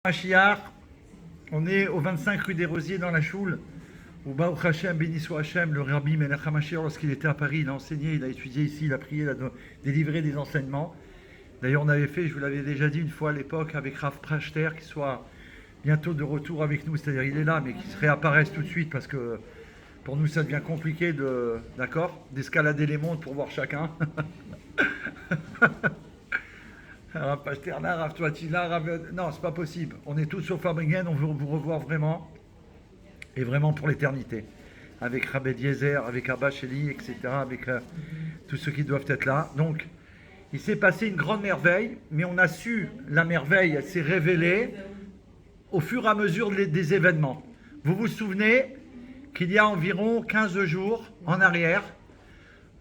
Mashiach, on est au 25 rue des Rosiers dans la Choule, où Baruch Hashem, béni soit Hashem, le Rabbi Melech HaMashiach, lorsqu'il était à Paris, il a enseigné, il a étudié ici, il a prié, il a délivré des enseignements. D'ailleurs, on avait fait, je vous l'avais déjà dit une fois à l'époque, avec Rav Prachter, qui soit bientôt de retour avec nous, c'est-à-dire il est là, mais qu'il se réapparaisse tout de suite, parce que pour nous, ça devient compliqué d'escalader les mondes pour voir chacun. Rav Pasterna, Rav Toatila, non, c'est pas possible. On est tous sur Fabringen, on veut vous revoir vraiment, et vraiment pour l'éternité. Avec Rabbi Eliezer, avec Abba Sheli, etc., avec tous ceux qui doivent être là. Donc, il s'est passé une grande merveille, mais on a su, la merveille, elle s'est révélée au fur et à mesure des événements. Vous vous souvenez qu'il y a environ 15 jours en arrière,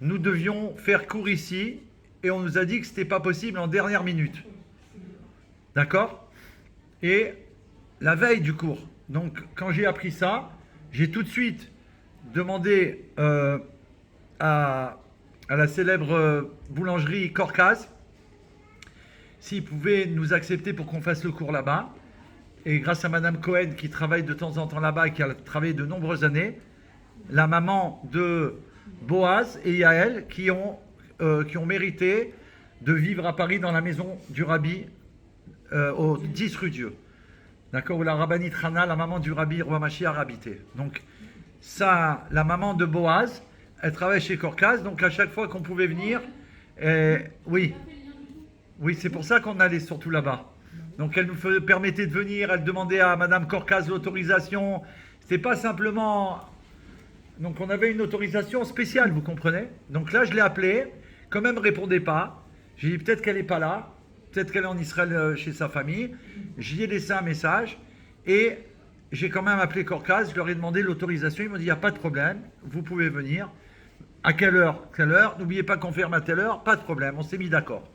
nous devions faire cours ici, et on nous a dit que ce n'était pas possible en dernière minute. D'accord? Et la veille du cours, donc quand j'ai appris ça, j'ai tout de suite demandé à la célèbre boulangerie Corcaz s'ils pouvaient nous accepter pour qu'on fasse le cours là-bas. Et grâce à Madame Cohen qui travaille de temps en temps là-bas et qui a travaillé de nombreuses années, la maman de Boaz et Yael qui ont mérité de vivre à Paris dans la maison du Rabbi au 10 rue Dieu. D'accord, où la rabbinite Hana, la maman du Rabbi Roi Mashiach, a habité. Donc, ça, la maman de Boaz, elle travaille chez Corcaz, donc à chaque fois qu'on pouvait venir, oui, c'est pour ça qu'on allait surtout là-bas. Donc, elle nous permettait de venir, elle demandait à Madame Corcaz l'autorisation. C'était pas simplement. Donc, on avait une autorisation spéciale, vous comprenez? Donc là, je l'ai appelée. Quand même, ne répondait pas. J'ai dit peut-être qu'elle n'est pas là, peut-être qu'elle est en Israël chez sa famille. J'y ai laissé un message et j'ai quand même appelé Corcaz. Je leur ai demandé l'autorisation. Ils m'ont dit il n'y a pas de problème, vous pouvez venir. À quelle heure? Quelle heure? N'oubliez pas qu'on ferme à telle heure. Pas de problème, on s'est mis d'accord.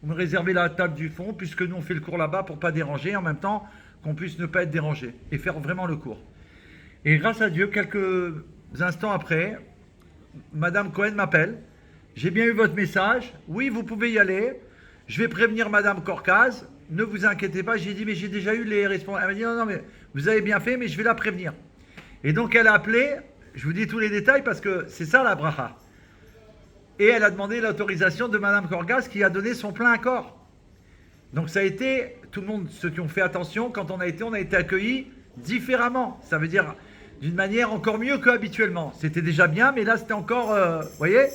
Vous me réservez la table du fond puisque nous on fait le cours là-bas pour ne pas déranger, en même temps qu'on puisse ne pas être dérangé et faire vraiment le cours. Et grâce à Dieu, quelques instants après, Madame Cohen m'appelle. J'ai bien eu votre message. Oui, vous pouvez y aller. Je vais prévenir Madame Corcaz. Ne vous inquiétez pas. J'ai dit, mais j'ai déjà eu les responsables. Elle m'a dit, non, mais vous avez bien fait, mais je vais la prévenir. Et donc, elle a appelé. Je vous dis tous les détails parce que c'est ça la bracha. Et elle a demandé l'autorisation de Madame Corcaz qui a donné son plein accord. Donc, ça a été, tout le monde, ceux qui ont fait attention, quand on a été accueillis différemment. Ça veut dire d'une manière encore mieux qu'habituellement. C'était déjà bien, mais là, c'était encore, vous voyez.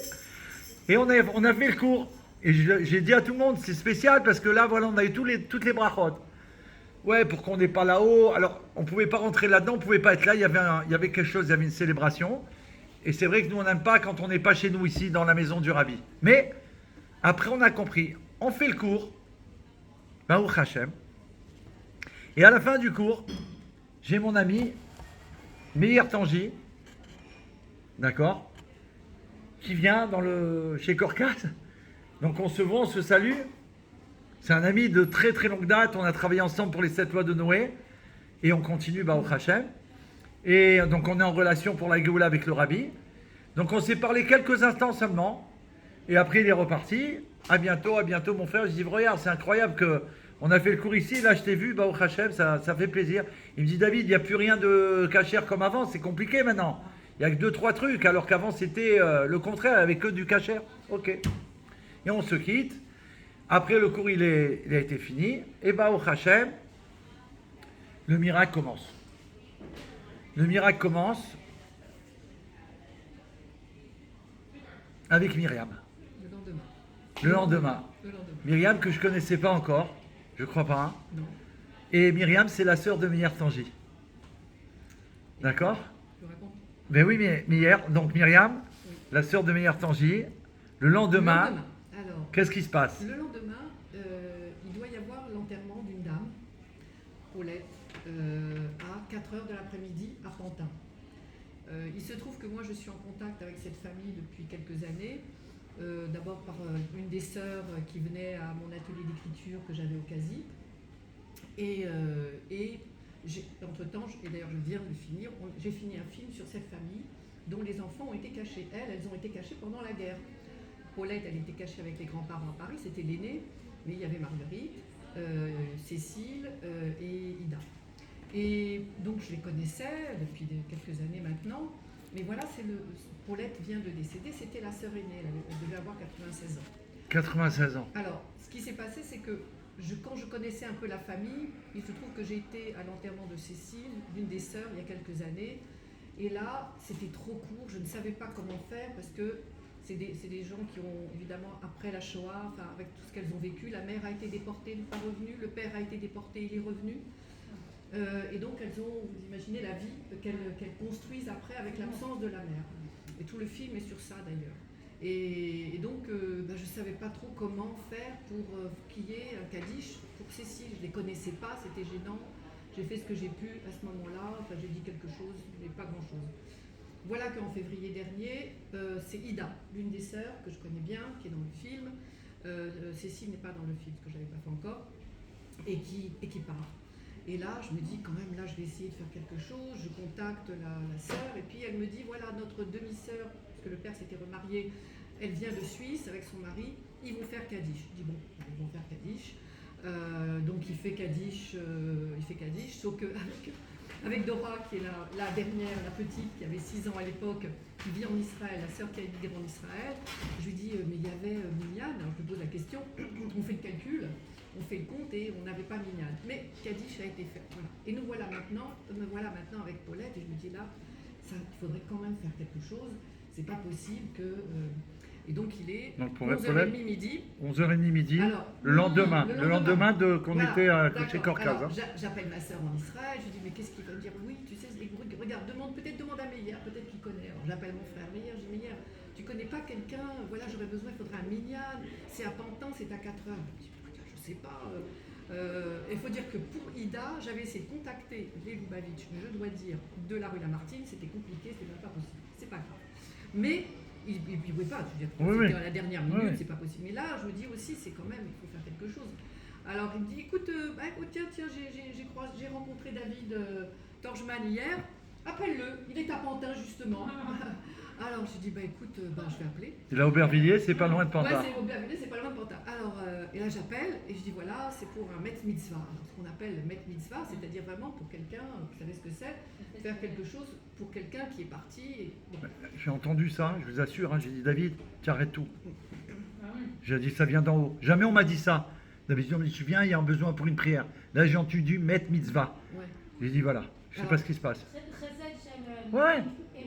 Et on a fait le cours. Et j'ai dit à tout le monde, c'est spécial parce que là, voilà, on a eu toutes les brachot. Ouais, pour qu'on n'est pas là-haut. Alors, on ne pouvait pas rentrer là-dedans, on ne pouvait pas être là. Il y avait quelque chose, il y avait une célébration. Et c'est vrai que nous, on n'aime pas quand on n'est pas chez nous ici, dans la maison du Rabbi. Mais, après, on a compris. On fait le cours. Baruch Hashem. Et à la fin du cours, j'ai mon ami, Meir Tangi. D'accord, qui vient chez Corcaz. Donc on se voit, on se salue. C'est un ami de très très longue date. On a travaillé ensemble pour les 7 lois de Noé. Et on continue Baruch Hashem. Et donc on est en relation pour la Géoula avec le Rabbi. Donc on s'est parlé quelques instants seulement. Et après il est reparti. À bientôt mon frère. Je dis regarde, c'est incroyable qu'on a fait le cours ici. Là je t'ai vu, Baruch Hashem, ça fait plaisir. Il me dit David, il n'y a plus rien de cachère comme avant. C'est compliqué maintenant. Il n'y a que 2-3 trucs, alors qu'avant c'était le contraire, avec que du cachère. Ok. Et on se quitte. Après le cours, il a été fini. Et Baruch Hashem, le miracle commence. Le miracle commence avec Myriam. Le lendemain. Myriam que je ne connaissais pas encore, je ne crois pas. Hein. Non. Et Myriam, c'est la sœur de Meir Tangi. D'accord? Ben oui, mais hier, donc Myriam, oui, la sœur de Meir Tangi, le lendemain, alors, qu'est-ce qui se passe? Le lendemain, il doit y avoir l'enterrement d'une dame, Paulette, à 4h de l'après-midi à Pantin. Il se trouve que moi je suis en contact avec cette famille depuis quelques années, d'abord par une des sœurs qui venait à mon atelier d'écriture que j'avais au CASI, et entre-temps, et d'ailleurs je viens de finir, j'ai fini un film sur cette famille dont les enfants ont été cachés. Elles ont été cachées pendant la guerre. Paulette, elle était cachée avec les grands-parents à Paris, c'était l'aînée, mais il y avait Marguerite, Cécile et Ida. Et donc je les connaissais depuis quelques années maintenant, mais voilà, Paulette vient de décéder, c'était la sœur aînée, elle devait avoir 96 ans. 96 ans. Alors, ce qui s'est passé, c'est que quand je connaissais un peu la famille, il se trouve que j'ai été à l'enterrement de Cécile, d'une des sœurs, il y a quelques années, et là, c'était trop court, je ne savais pas comment faire, parce que c'est des gens qui ont, évidemment, après la Shoah, enfin, avec tout ce qu'elles ont vécu, la mère a été déportée, elle n'est pas revenue, le père a été déporté, il est revenu. Et donc elles ont, vous imaginez la vie qu'elles construisent après avec l'absence de la mère. Et tout le film est sur ça d'ailleurs. Et donc je ne savais pas trop comment faire pour qu'il y ait un Kaddish pour Cécile. Je ne les connaissais pas, c'était gênant. J'ai fait ce que j'ai pu à ce moment-là, enfin j'ai dit quelque chose, mais pas grand-chose. Voilà qu'en février dernier, c'est Ida, l'une des sœurs que je connais bien, qui est dans le film. Cécile n'est pas dans le film, ce que je n'avais pas fait encore, et qui part. Et là, je me dis quand même, là, je vais essayer de faire quelque chose. Je contacte la sœur, et puis elle me dit, voilà, notre demi-sœur, parce que le père s'était remarié, elle vient de Suisse avec son mari, ils vont faire Kaddish. Je dis, bon, ils vont faire Kaddish. Donc il fait Kaddish, sauf avec Dora, qui est la dernière, la petite, qui avait 6 ans à l'époque, qui vit en Israël, la sœur qui a immigré en Israël, je lui dis, mais il y avait Minyan, alors je lui pose la question, on fait le calcul, on fait le compte et on n'avait pas Minyan. Mais Kaddish a été fait. Voilà. Et me voilà maintenant avec Paulette, et je me dis là, il faudrait quand même faire quelque chose, c'est pas possible que... Et donc il est 11h30 midi. 11h30 midi, alors, le lendemain qu'on voilà, était chez Korkaz. Alors, j'appelle ma sœur en Israël, je lui dis mais qu'est-ce qu'il va me dire? Oui, tu sais, regarde, demande à Meyer, peut-être qu'il connaît. Alors j'appelle mon frère Meyer, je dis Meyer, tu connais pas quelqu'un? Voilà, j'aurais besoin, il faudrait un minyan, c'est à Pantin, c'est à 4 heures. Je sais pas. Il faut dire que pour Ida, j'avais essayé de contacter les Lubavitch, je dois dire, de la rue Lamartine, c'était compliqué, c'était même pas possible. C'est pas grave. Mais il ne pouvait pas, je veux dire, c'était à la dernière minute, c'est pas possible. Mais là, je me dis aussi, c'est quand même, il faut faire quelque chose. Alors il me dit, écoute, tiens, j'ai rencontré David Torjman hier, appelle-le, il est à Pantin justement. Alors je dis, écoute, je vais appeler. Il est à Aubervilliers, c'est pas loin de Pantin. Ouais, c'est Aubervilliers, c'est pas loin de Pantin. Alors, et là j'appelle et je dis, voilà, c'est pour un Met Mitzvah. Alors, ce qu'on appelle Met Mitzvah, c'est-à-dire vraiment pour quelqu'un, vous savez ce que c'est, faire quelque chose pour quelqu'un qui est parti. Et, bon. J'ai entendu ça, je vous assure, hein, j'ai dit, David, tu arrêtes tout. J'ai dit, ça vient d'en haut. Jamais on m'a dit ça. D'habitude, on me dit, tu viens, il y a un besoin pour une prière. Là, j'ai entendu Met Mitzvah. Ouais. J'ai dit, voilà, je sais pas ce qui se passe. Ouais. C'est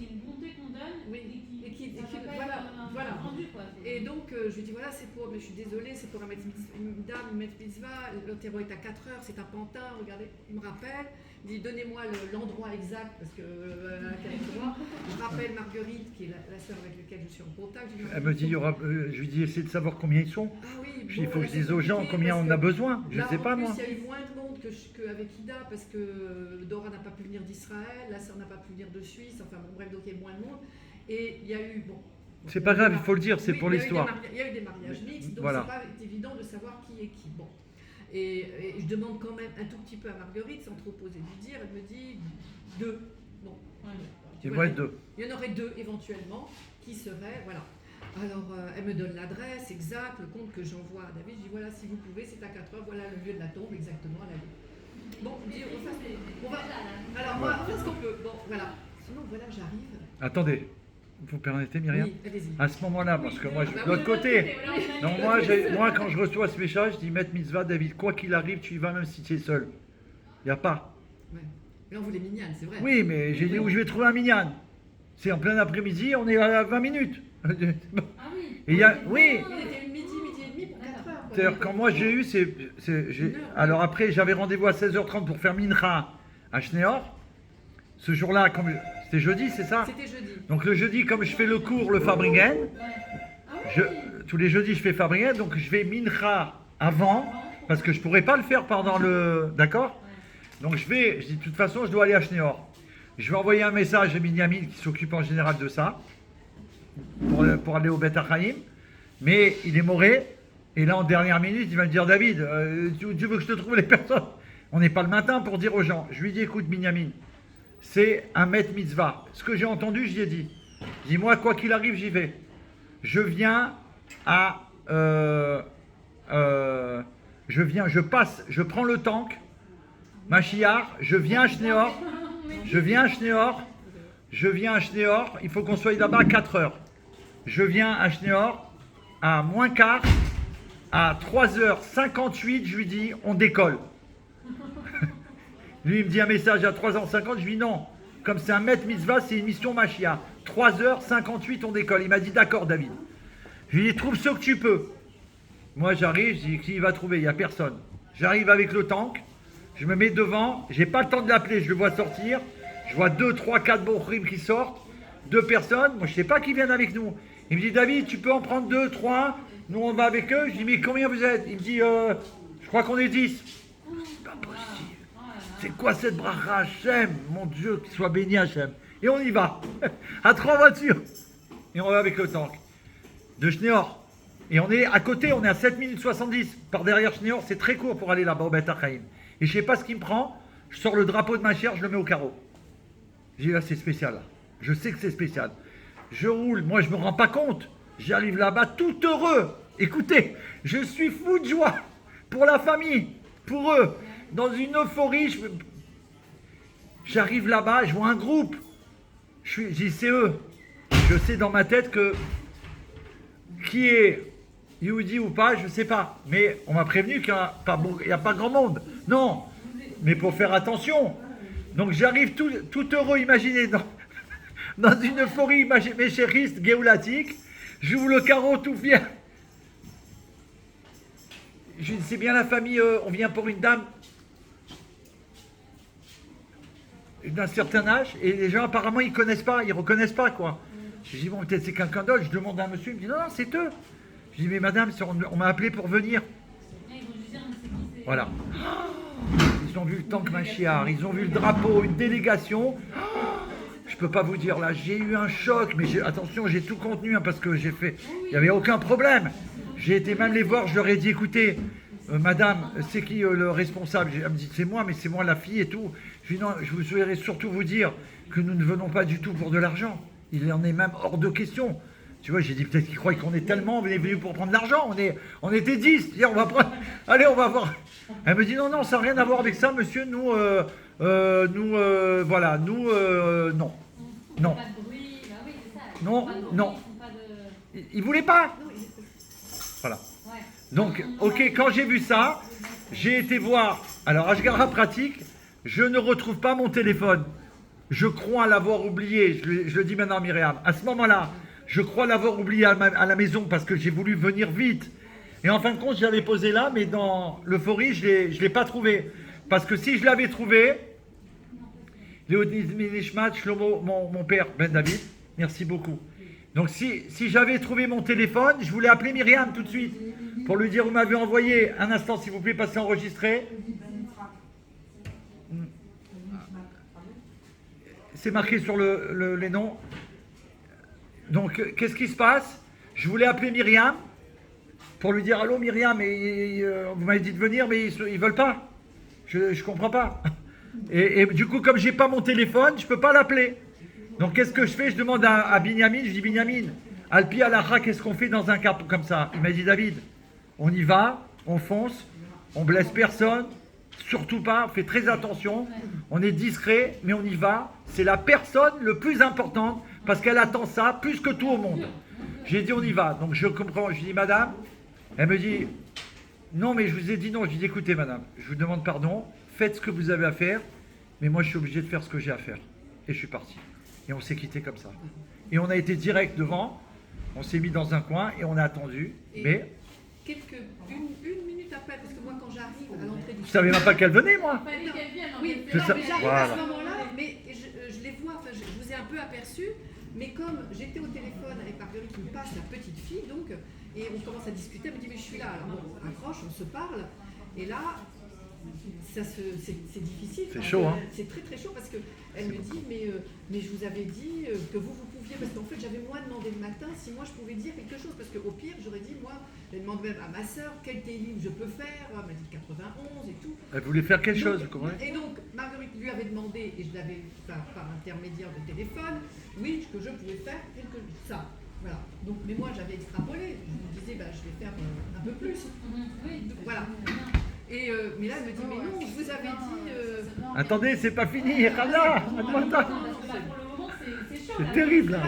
une bonté qu'on donne, et qui voilà. Rendu, quoi. Et donc je lui dis voilà, c'est pour, mais je suis désolée, c'est pour une dame, une Met Mitzvah, l'enterrement est à 4 heures, c'est à Pantin, regardez, il me rappelle, il dit donnez-moi l'endroit exact, parce que je rappelle Marguerite, qui est la sœur avec laquelle je suis en contact. Elle me dit, je lui dis, essayez de savoir combien ils sont. Ah oui, il faut que je dise aux gens combien on a besoin, je ne sais pas moi. Il y a eu moins de monde qu'avec Ida, parce que Dora n'a pas pu venir d'Israël, la sœur n'a pas pu venir de Suisse, enfin bon, bref, donc il y a eu moins de monde. Et il y a eu, c'est pas grave, il faut le dire, c'est pour l'histoire. Il y a eu des mariages mixtes, donc voilà. c'est pas évident de savoir qui est qui. Bon. Et je demande quand même un tout petit peu à Marguerite, sans trop oser lui dire, elle me dit 2. Bon. Il y en aurait 2 éventuellement, qui seraient, voilà. Alors, elle me donne l'adresse exacte, le compte que j'envoie à David. Je dis voilà, si vous pouvez, c'est à 4 heures, voilà le lieu de la tombe exactement à la vie. Bon, on va faire ce qu'on peut. Bon, voilà. Sinon, voilà, j'arrive. Attendez, vous permettez, Myriam? Oui, allez-y. À ce moment-là, parce que moi, je suis de l'autre côté. Donc, moi, quand je reçois ce message, je dis Met Mitzvah, David, quoi qu'il arrive, tu y vas même si tu es seul. Il n'y a pas. Ouais. Mais on voulait Minyan, c'est vrai. Oui, mais j'ai dit où je vais trouver un Minyan. C'est en plein après-midi, on est à 20 minutes. Ah oui. Et il y a, oui. Il était midi et demi pour 4 heures. C'est-à-dire, quand moi j'ai eu, alors après, j'avais rendez-vous à 16h30 pour faire Mincha à Schneor. Ce jour-là, c'était jeudi, c'est ça? C'était jeudi. Donc le jeudi, comme je fais le cours, le Fabringen, tous les jeudis je fais Fabringen, donc je fais Mincha avant, parce que je ne pourrais pas le faire pendant le... D'accord? Donc je dis, de toute façon, je dois aller à Schneor. Je vais envoyer un message à Binyamin qui s'occupe en général de ça, pour aller au Beth Achaïm, mais il est moré, et là en dernière minute, il va me dire, David, tu veux que je te trouve les personnes? On n'est pas le matin pour dire aux gens. Je lui dis, écoute Binyamin, c'est un Met Mitzvah. Ce que j'ai entendu, j'y ai dit. Dis-moi, quoi qu'il arrive, j'y vais. Je viens à je viens, je passe, je prends le tank, Machiar, je viens à Schneor, il faut qu'on soit là-bas à 4 heures. Je viens à Schneor, à moins quart, à 3h58, je lui dis, on décolle. Lui, il me dit un message à 3h50, je lui dis non, comme c'est un maître mitzvah, c'est une mission Machiar. 3h58, on décolle. Il m'a dit d'accord, David. Je lui dis, trouve ce que tu peux. Moi, j'arrive, je dis, qui va trouver? Il n'y a personne. J'arrive avec le tank, je me mets devant, j'ai pas le temps de l'appeler, je le vois sortir. Je vois 2, 3, 4 bochrim qui sortent, 2 personnes, moi je sais pas qui viennent avec nous. Il me dit, David, tu peux en prendre 2, 3, nous on va avec eux. Je dis, mais combien vous êtes? Il me dit, je crois qu'on est 10. C'est pas possible. C'est quoi cette bracha Hachem? Mon Dieu, qu'il soit béni Hachem. Et on y va, à 3 voitures. Et on va avec le tank de Schneor. Et on est à côté, on est à 7 minutes 70 par derrière Schneor, c'est très court pour aller là-bas au Beth Achaïm. Et je sais pas ce qui me prend, je sors le drapeau de ma chair, je le mets au carreau. Je dis là, c'est spécial. Là. Je sais que c'est spécial. Je roule, moi je me rends pas compte. J'arrive là-bas tout heureux. Écoutez, je suis fou de joie pour la famille, pour eux. Dans une euphorie, j'arrive là-bas, je vois un groupe. Je dis c'est eux. Je sais dans ma tête que qui est Yehudi ou pas, je ne sais pas. Mais on m'a prévenu qu'il n'y a pas grand monde. Non, mais pour faire attention. Donc j'arrive tout heureux, imaginez, dans une euphorie méchériste, géoulatique. J'ouvre le carreau tout fier. Je dis, c'est bien la famille, on vient pour une dame d'un certain âge. Et les gens, apparemment, ils ne reconnaissent pas, quoi. Je dis, bon, peut-être c'est quelqu'un d'autre. Je demande à un monsieur, il me dit, non, non, c'est eux. Je dis, mais madame, on m'a appelé pour venir. Voilà. Ils ont vu le tank Machiar, ils ont vu le drapeau, une délégation. Je peux pas vous dire, là, j'ai eu un choc, mais attention, j'ai tout contenu, hein, parce que il n'y avait aucun problème. J'ai été même les voir, je leur ai dit, écoutez, madame, c'est qui le responsable? Elle me dit, c'est moi, mais c'est moi la fille et tout. Je dis, non, je vous souhaiterais surtout vous dire que nous ne venons pas du tout pour de l'argent. Il en est même hors de question. Tu vois, j'ai dit, peut-être qu'ils croient qu'on est tellement, on est venu pour prendre de l'argent. On était 10. Tiens, on va prendre. Allez, on va voir. Elle me dit, non, non, ça n'a rien à voir avec ça, monsieur. Nous, voilà, nous, non. Non. Non, non. Il ne voulait pas. Voilà. Donc, ok, quand j'ai vu ça, j'ai été voir. Alors, Ashgara pratique, je ne retrouve pas mon téléphone. Je crois l'avoir oublié. Je le dis maintenant à Myriam. À ce moment-là, je crois l'avoir oublié à la maison parce que j'ai voulu venir vite. Et en fin de compte, je l'avais posé là, mais dans l'euphorie, je ne l'ai pas trouvé. Parce que si je l'avais trouvé, Léonis Minishmat, Shlomo, mon père, Ben David, merci beaucoup. Donc si j'avais trouvé mon téléphone, je voulais appeler Myriam tout de suite pour lui dire, vous m'avez envoyé, un instant s'il vous plaît, passez enregistrer. C'est marqué sur les noms. Donc qu'est-ce qui se passe? Je voulais appeler Myriam pour lui dire, allô Myriam, vous m'avez dit de venir, mais ils ne veulent pas. Je ne comprends pas. Et du coup, comme j'ai pas mon téléphone, je ne peux pas l'appeler. Donc qu'est-ce que je fais? Je demande à Binyamin, je dis Binyamin, Alpi Alacha, qu'est-ce qu'on fait dans un cas comme ça? Il m'a dit David, on y va, on fonce, on blesse personne, surtout pas, on fait très attention, on est discret, mais on y va. C'est la personne le plus importante parce qu'elle attend ça plus que tout au monde. J'ai dit on y va, donc je comprends, je dis madame, elle me dit non mais je vous ai dit non, je dis écoutez madame, je vous demande pardon, faites ce que vous avez à faire, mais moi je suis obligé de faire ce que j'ai à faire. Et je suis parti. Et on s'est quitté comme ça. Et on a été direct devant, on s'est mis dans un coin et on a attendu. Et mais une minute après, parce que moi quand j'arrive à l'entrée du... Je ne savais même pas qu'elle venait, moi. Oui, mais j'arrive voilà. à ce moment-là, mais je les vois, enfin, je vous ai un peu aperçu, mais comme j'étais au téléphone avec Marguerite qui me passe, la petite fille, donc, et on commence à discuter, elle me dit, mais je suis là, alors on accroche, on se parle, et là... c'est difficile. C'est chaud, hein. C'est très très chaud parce qu'elle me dit mais je vous avais dit que vous pouviez, parce qu'en fait j'avais moi demandé le matin si moi je pouvais dire quelque chose, parce qu'au pire j'aurais dit moi, j'ai demandé même à ma soeur quel télim je peux faire, elle m'a dit 91 et tout. Elle voulait faire quelque chose, vous comprenez? Et donc Marguerite lui avait demandé, et je l'avais par intermédiaire de téléphone, oui, que je pouvais faire ça. Voilà. Donc, mais moi j'avais extrapolé, je me disais je vais faire un peu plus. Voilà. Mais là, elle me dit, mais non, je vous avais dit... Attendez, c'est pas fini, Rana. Pour le moment, c'est chaud. C'est terrible. Là.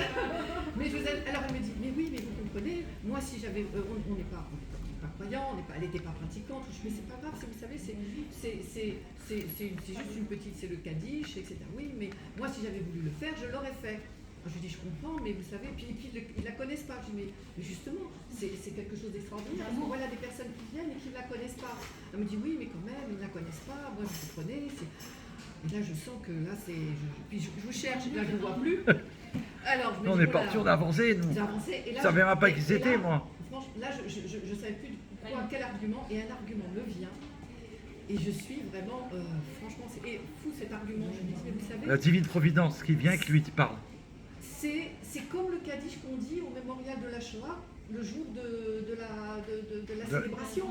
Mais alors elle me dit, mais oui, mais vous comprenez, moi si j'avais, on n'est pas croyant, elle n'était pas pratiquante, je dis, mais c'est pas grave, vous savez, c'est juste une petite, c'est le Kaddish, etc. Oui, mais moi si j'avais voulu le faire, je l'aurais fait. Je lui dis, je comprends, mais vous savez, puis ils la connaissent pas. Je dis, mais justement, c'est quelque chose d'extraordinaire. Parce que voilà des personnes qui viennent et qui ne la connaissent pas. Elle me dit, oui, mais quand même, ils ne la connaissent pas, moi vous comprenez. Et là, je sens que là, puis je vous cherche, là, je ne vous vois plus. Alors, je me on dis, est parti, on a avancé, nous. J'ai avancé. Et là, je ne savais même pas qui c'était, moi. Franchement, là, je ne savais plus quel argument, et un argument me vient. Et je suis vraiment, franchement, c'est fou cet argument. Je me dis, mais vous savez. La divine providence qui vient et qui lui parle. C'est comme le Kaddish qu'on dit au mémorial de la Shoah, le jour de la célébration.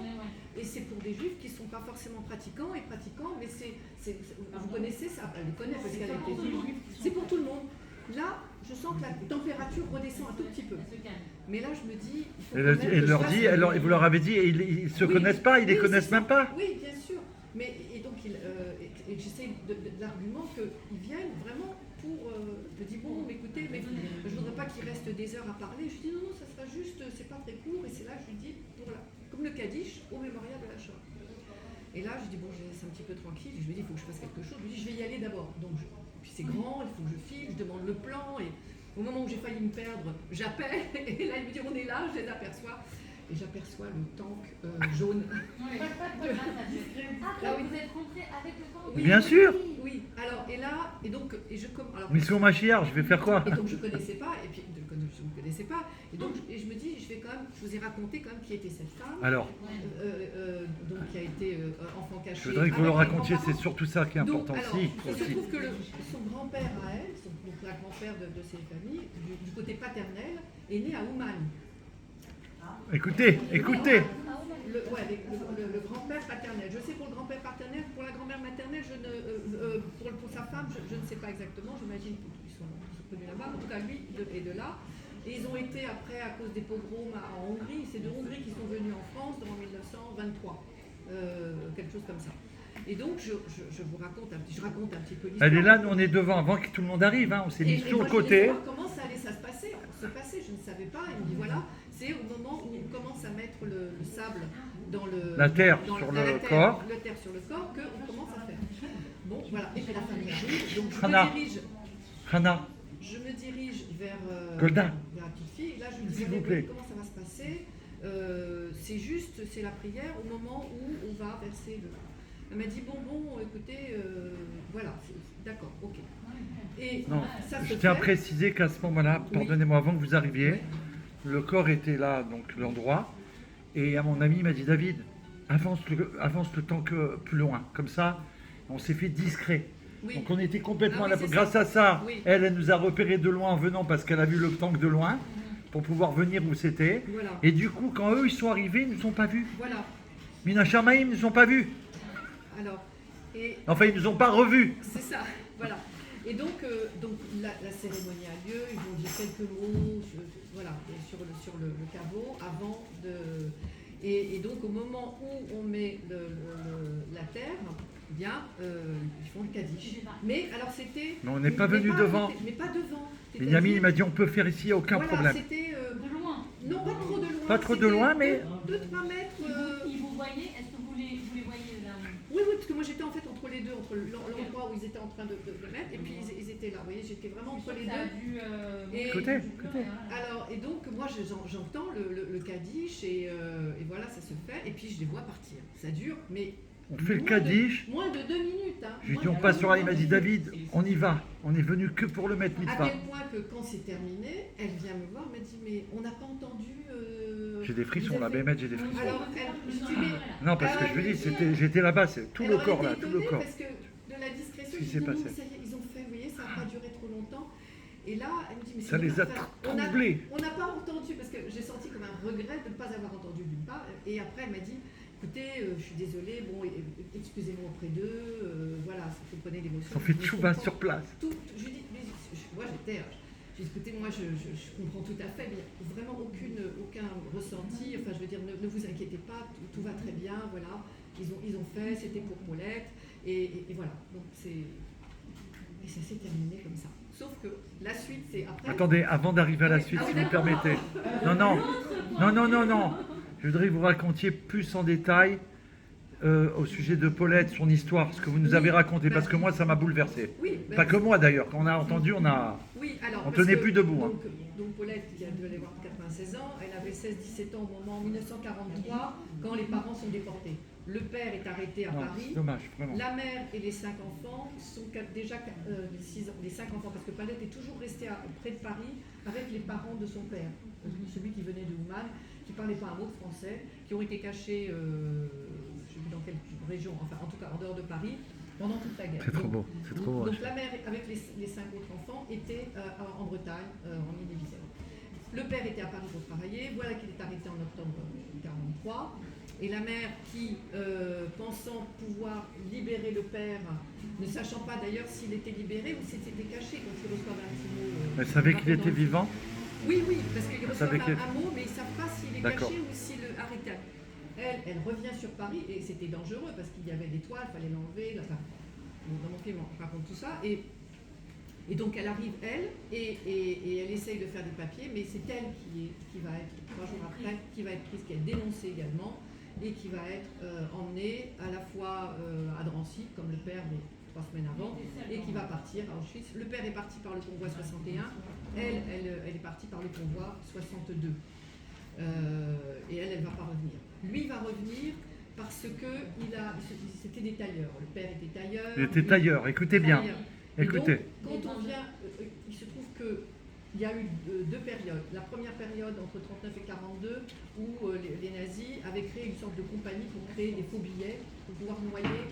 Et c'est pour des juifs qui ne sont pas forcément pratiquants, mais vous connaissez ça, elle le connaît parce qu'elle a été juive. C'est pour tout le monde. Là, je sens que la température redescend un tout petit peu. Mais là, je me dis... vous leur avez dit, et ils ne se connaissent pas, ils ne les connaissent même pas. Oui, bien sûr. Et donc, j'essaie de l'argument qu'ils viennent vraiment pour... je dis, bon, écoutez, mais je ne voudrais pas qu'ils restent des heures à parler. Je dis, non, ça sera juste, c'est pas très court. Et c'est là, je lui dis, comme le Kaddish au mémorial de la Shoah. Et là, je dis, bon, c'est un petit peu tranquille. Je me dis, il faut que je fasse quelque chose. Je lui dis, je vais y aller d'abord. Donc, puis c'est grand, il faut que je file, je demande le plan. Et au moment où j'ai failli me perdre, j'appelle. Et là, il me dit, on est là, je les aperçois. Et j'aperçois le tank jaune. Oui. Là où vous êtes rentré avec le tank. Oui, bien sûr. Oui. Alors, alors, Mission Machiar, je vais faire quoi? Et donc je ne connaissais pas, et puis je ne connaissais pas. Et donc je me dis, je vous ai raconté quand même qui était cette femme. Alors, donc qui a été enfant caché. je voudrais que vous le racontiez, c'est surtout ça qui est important aussi. Il se trouve que son grand-père à elle, donc la grand-père de ses familles, du côté paternel, est né à Ouman. Écoutez. Le grand-père paternel. Je sais pour le grand-père paternel, pour la grand-mère maternelle, pour sa femme, je ne sais pas exactement. J'imagine qu'ils sont connus là-bas. En tout cas, lui est de là. Et ils ont été après, à cause des pogroms en Hongrie, c'est de Hongrie qu'ils sont venus en France en 1923. Quelque chose comme ça. Et donc, je raconte un petit peu l'histoire. Elle est là, nous on est devant, avant que tout le monde arrive, hein. On s'est mis sur le côté. Comment ça allait se passer? Je ne savais pas. Il me dit, voilà, c'est au moment où on commence à mettre le sable dans la terre sur le corps. La terre sur le corps, qu'on commence à faire. Bon, voilà. Et puis la famille arrive. Donc je me dirige vers Golda. La petite fille. Là, je lui dis, s'il vous plaît, comment ça va se passer? C'est la prière au moment où on va verser le... Elle m'a dit, bon, écoutez, voilà, d'accord, ok. Et non, ça je tiens à préciser qu'à ce moment-là, pardonnez-moi, avant que vous arriviez, le corps était là, donc l'endroit, et à mon ami m'a dit, David, avance le temps que plus loin, comme ça, on s'est fait discret. Oui. Donc on était complètement là. Grâce à ça, elle nous a repéré de loin en venant parce qu'elle a vu le tank de loin pour pouvoir venir où c'était. Voilà. Et du coup, quand eux ils sont arrivés, ils ne nous ont pas vus. Voilà. Mina Sharmaïm, ils ne nous ont pas vus. Alors, enfin, ils ne nous ont pas revus. C'est ça, voilà. Et donc la cérémonie a lieu, ils vont dire quelques mots sur le caveau avant de... Et donc au moment où on met la terre, bien, ils font le Kaddish. Mais alors c'était... Mais on n'est pas venu devant. Mais pas devant. Benjamin, il m'a dit on peut faire ici, aucun problème. C'était de loin. Non, pas trop de loin. Pas trop de loin, mais... 2-3 mètres. Ils vous voyaient, est-ce que vous les voyez là? Oui, parce que moi j'étais en fait entre les deux, entre l'endroit où ils étaient en train de mettre, et puis ils étaient là, vous voyez, j'étais vraiment entre les deux. Écoutez. Alors, et donc moi j'entends le Kaddish, et voilà, ça se fait, et puis je les vois partir. Ça dure, mais... On fait le Kaddish. Moins de 2 minutes. Hein. Je lui dis on passe sur là, il m'a dit David, on y va, on est venu que pour le mettre mitzvah. À tel point que quand c'est terminé, elle vient me voir, elle m'a dit mais on n'a pas entendu... J'ai des frissons là, Bémet, j'ai des frissons. Alors, je dis, mais, non, parce que je lui dis, j'étais là-bas, c'est tout le corps là, tout le corps. Parce que de la discrétion, ce qui s'est passé. Ça y est, ils ont fait, vous voyez, ça n'a pas duré trop longtemps. Et là, elle me dit, mais ça les a troublés. On n'a pas entendu, parce que j'ai senti comme un regret de ne pas avoir entendu d'une part. Et après, elle m'a dit, écoutez, je suis désolée, bon, excusez-moi auprès d'eux, voilà, vous comprenez l'émotion. On fait chouba sur place. Je lui dis, moi j'étais... Écoutez, moi je comprends tout à fait, mais vraiment aucun ressenti, enfin je veux dire, ne vous inquiétez pas, tout va très bien, voilà. Ils ont fait, c'était pour Paulette, et voilà. Donc et ça s'est terminé comme ça. Sauf que la suite, c'est après. Attendez, avant d'arriver à la suite, si vous me permettez. Non. Je voudrais que vous racontiez plus en détail au sujet de Paulette, son histoire, ce que vous nous avez raconté, parce que moi, ça m'a bouleversé. Oui, Pas que moi d'ailleurs, quand on a entendu, Oui, alors, on parce tenait que, plus debout. Hein. Donc Paulette, qui a dû aller voir 96 ans, elle avait 16-17 ans au moment en 1943, quand les parents sont déportés. Le père est arrêté à Non, Paris. c'est dommage, vraiment. La mère et les 5 enfants sont déjà les 5 enfants, parce que Paulette est toujours restée près de Paris avec les parents de son père, celui qui venait de Ouman, qui ne parlait pas un mot de français, qui ont été cachés, je ne sais plus dans quelle région, enfin en tout cas en dehors de Paris, pendant toute la guerre. C'est trop beau, c'est trop beau. Donc la mère, avec les 5 autres enfants, était en Bretagne, en Ille-et-Vilaine. Le père était à Paris pour travailler, voilà qu'il est arrêté en octobre 1943. Et la mère qui, pensant pouvoir libérer le père, ne sachant pas d'ailleurs s'il était libéré ou s'il était caché quand ils reçoivent un petit mot. Elle savait qu'il était vivant? Oui, parce qu'ils reçoivent savait un mot, mais ils ne savent pas s'il est D'accord. caché ou s'il est arrêté. Elle revient sur Paris, et c'était dangereux parce qu'il y avait des toiles, il fallait l'enlever. Enfin, dans mon film, on raconte tout ça. Et donc elle arrive, elle, et elle essaye de faire des papiers, mais c'est elle qui va être, 3 jours après, qui va être prise, qui est dénoncée également, et qui va être emmenée à la fois à Drancy, comme le père, mais 3 semaines avant, et qui va partir à Auschwitz. Le père est parti par le convoi 61, elle est partie par le convoi 62. Et elle ne va pas revenir. Lui va revenir parce que c'était des tailleurs. Le père était tailleur. Il était tailleur, écoutez bien. Tailleur. Écoutez. Donc, quand on vient, il se trouve qu'il y a eu 2 périodes. La première période, entre 1939 et 1942, où les nazis avaient créé une sorte de compagnie pour créer des faux billets pour pouvoir noyer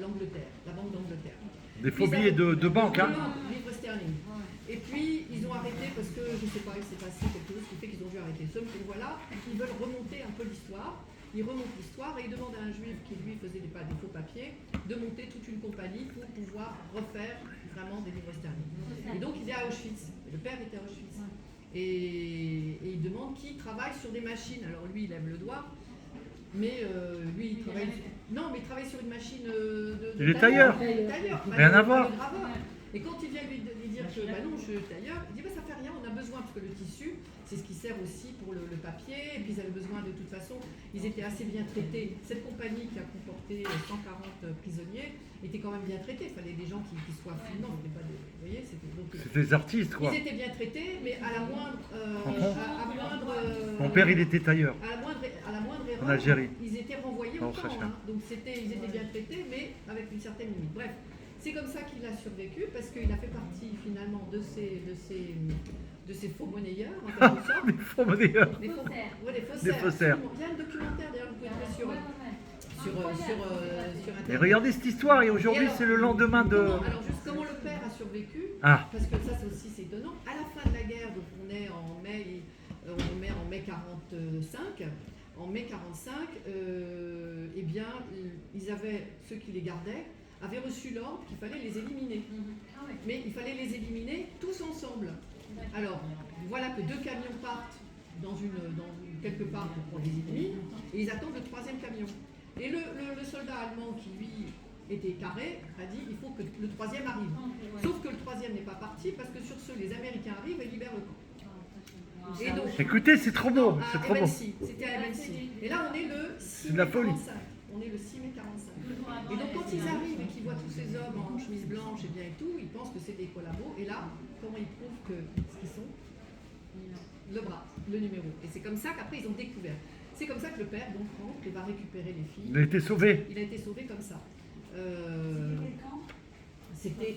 l'Angleterre, la Banque d'Angleterre. Des faux billets de banque, hein. Livres sterling. Et puis, ils ont arrêté parce que, je ne sais pas, il s'est passé quelque chose qui fait qu'ils ont dû arrêter. Sauf que voilà, ils veulent remonter un peu l'histoire. Ils remontent l'histoire et ils demandent à un juif qui, lui, faisait des faux papiers, de monter toute une compagnie pour pouvoir refaire vraiment des livres sterling. Et donc, il est à Auschwitz. Le père était à Auschwitz. Et il demande qui travaille sur des machines. Alors, lui, il lève le doigt. Mais lui, il travaille. Non, mais il travaille sur une machine de Il est tailleur. Rien à voir. Et quand il vient lui dire que bah non, je suis tailleur, il dit bah ça fait rien, on a besoin, parce que le tissu, c'est ce qui sert aussi pour le papier, et puis ils avaient besoin de toute façon, ils étaient assez bien traités. Cette compagnie qui a comporté 140 prisonniers était quand même bien traitée, il fallait des gens qui soient non, il pas des, vous voyez, c'était des artistes quoi. Ils étaient bien traités, mais à la moindre, mon père il était tailleur. À la moindre erreur, en Algérie. Ils étaient renvoyés au camp, hein. Donc ils étaient bien traités, mais avec une certaine limite. Bref. C'est comme ça qu'il a survécu, parce qu'il a fait partie finalement de ces faux monnayeurs, en quelque sorte. Des faux monnayeurs. Des faussaires. Des faussaires. Il y a un documentaire d'ailleurs, vous pouvez trouver sur Internet. Et regardez cette histoire, et aujourd'hui c'est le lendemain de... Alors juste comment le père a survécu, parce que ça aussi c'est étonnant. À la fin de la guerre, donc on est en mai 45. En mai 45, eh bien, ils avaient, ceux qui les gardaient, avaient reçu l'ordre qu'il fallait les éliminer. Mais il fallait les éliminer tous ensemble. Alors, voilà que 2 camions partent quelque part pour les éliminer, et ils attendent le 3e camion. Et le soldat allemand qui, lui, était carré, a dit il faut que le 3e arrive. Sauf que le 3e n'est pas parti, parce que sur ce, les Américains arrivent et libèrent le camp. Et donc, écoutez, c'est trop beau, c'est trop beau. C'était à MNC. Et là, on est le 6 de la mai folie. 45. On est le 6 mai 45. Et donc quand ils arrivent et qu'ils voient tous ces hommes en chemise blanche et bien et tout, ils pensent que c'est des collabos. Et là, comment ils prouvent ce qu'ils sont? Le bras, le numéro. Et c'est comme ça qu'après ils ont découvert. C'est comme ça que le père donc rentre et va récupérer les filles. Il a été sauvé. Il a été sauvé comme ça.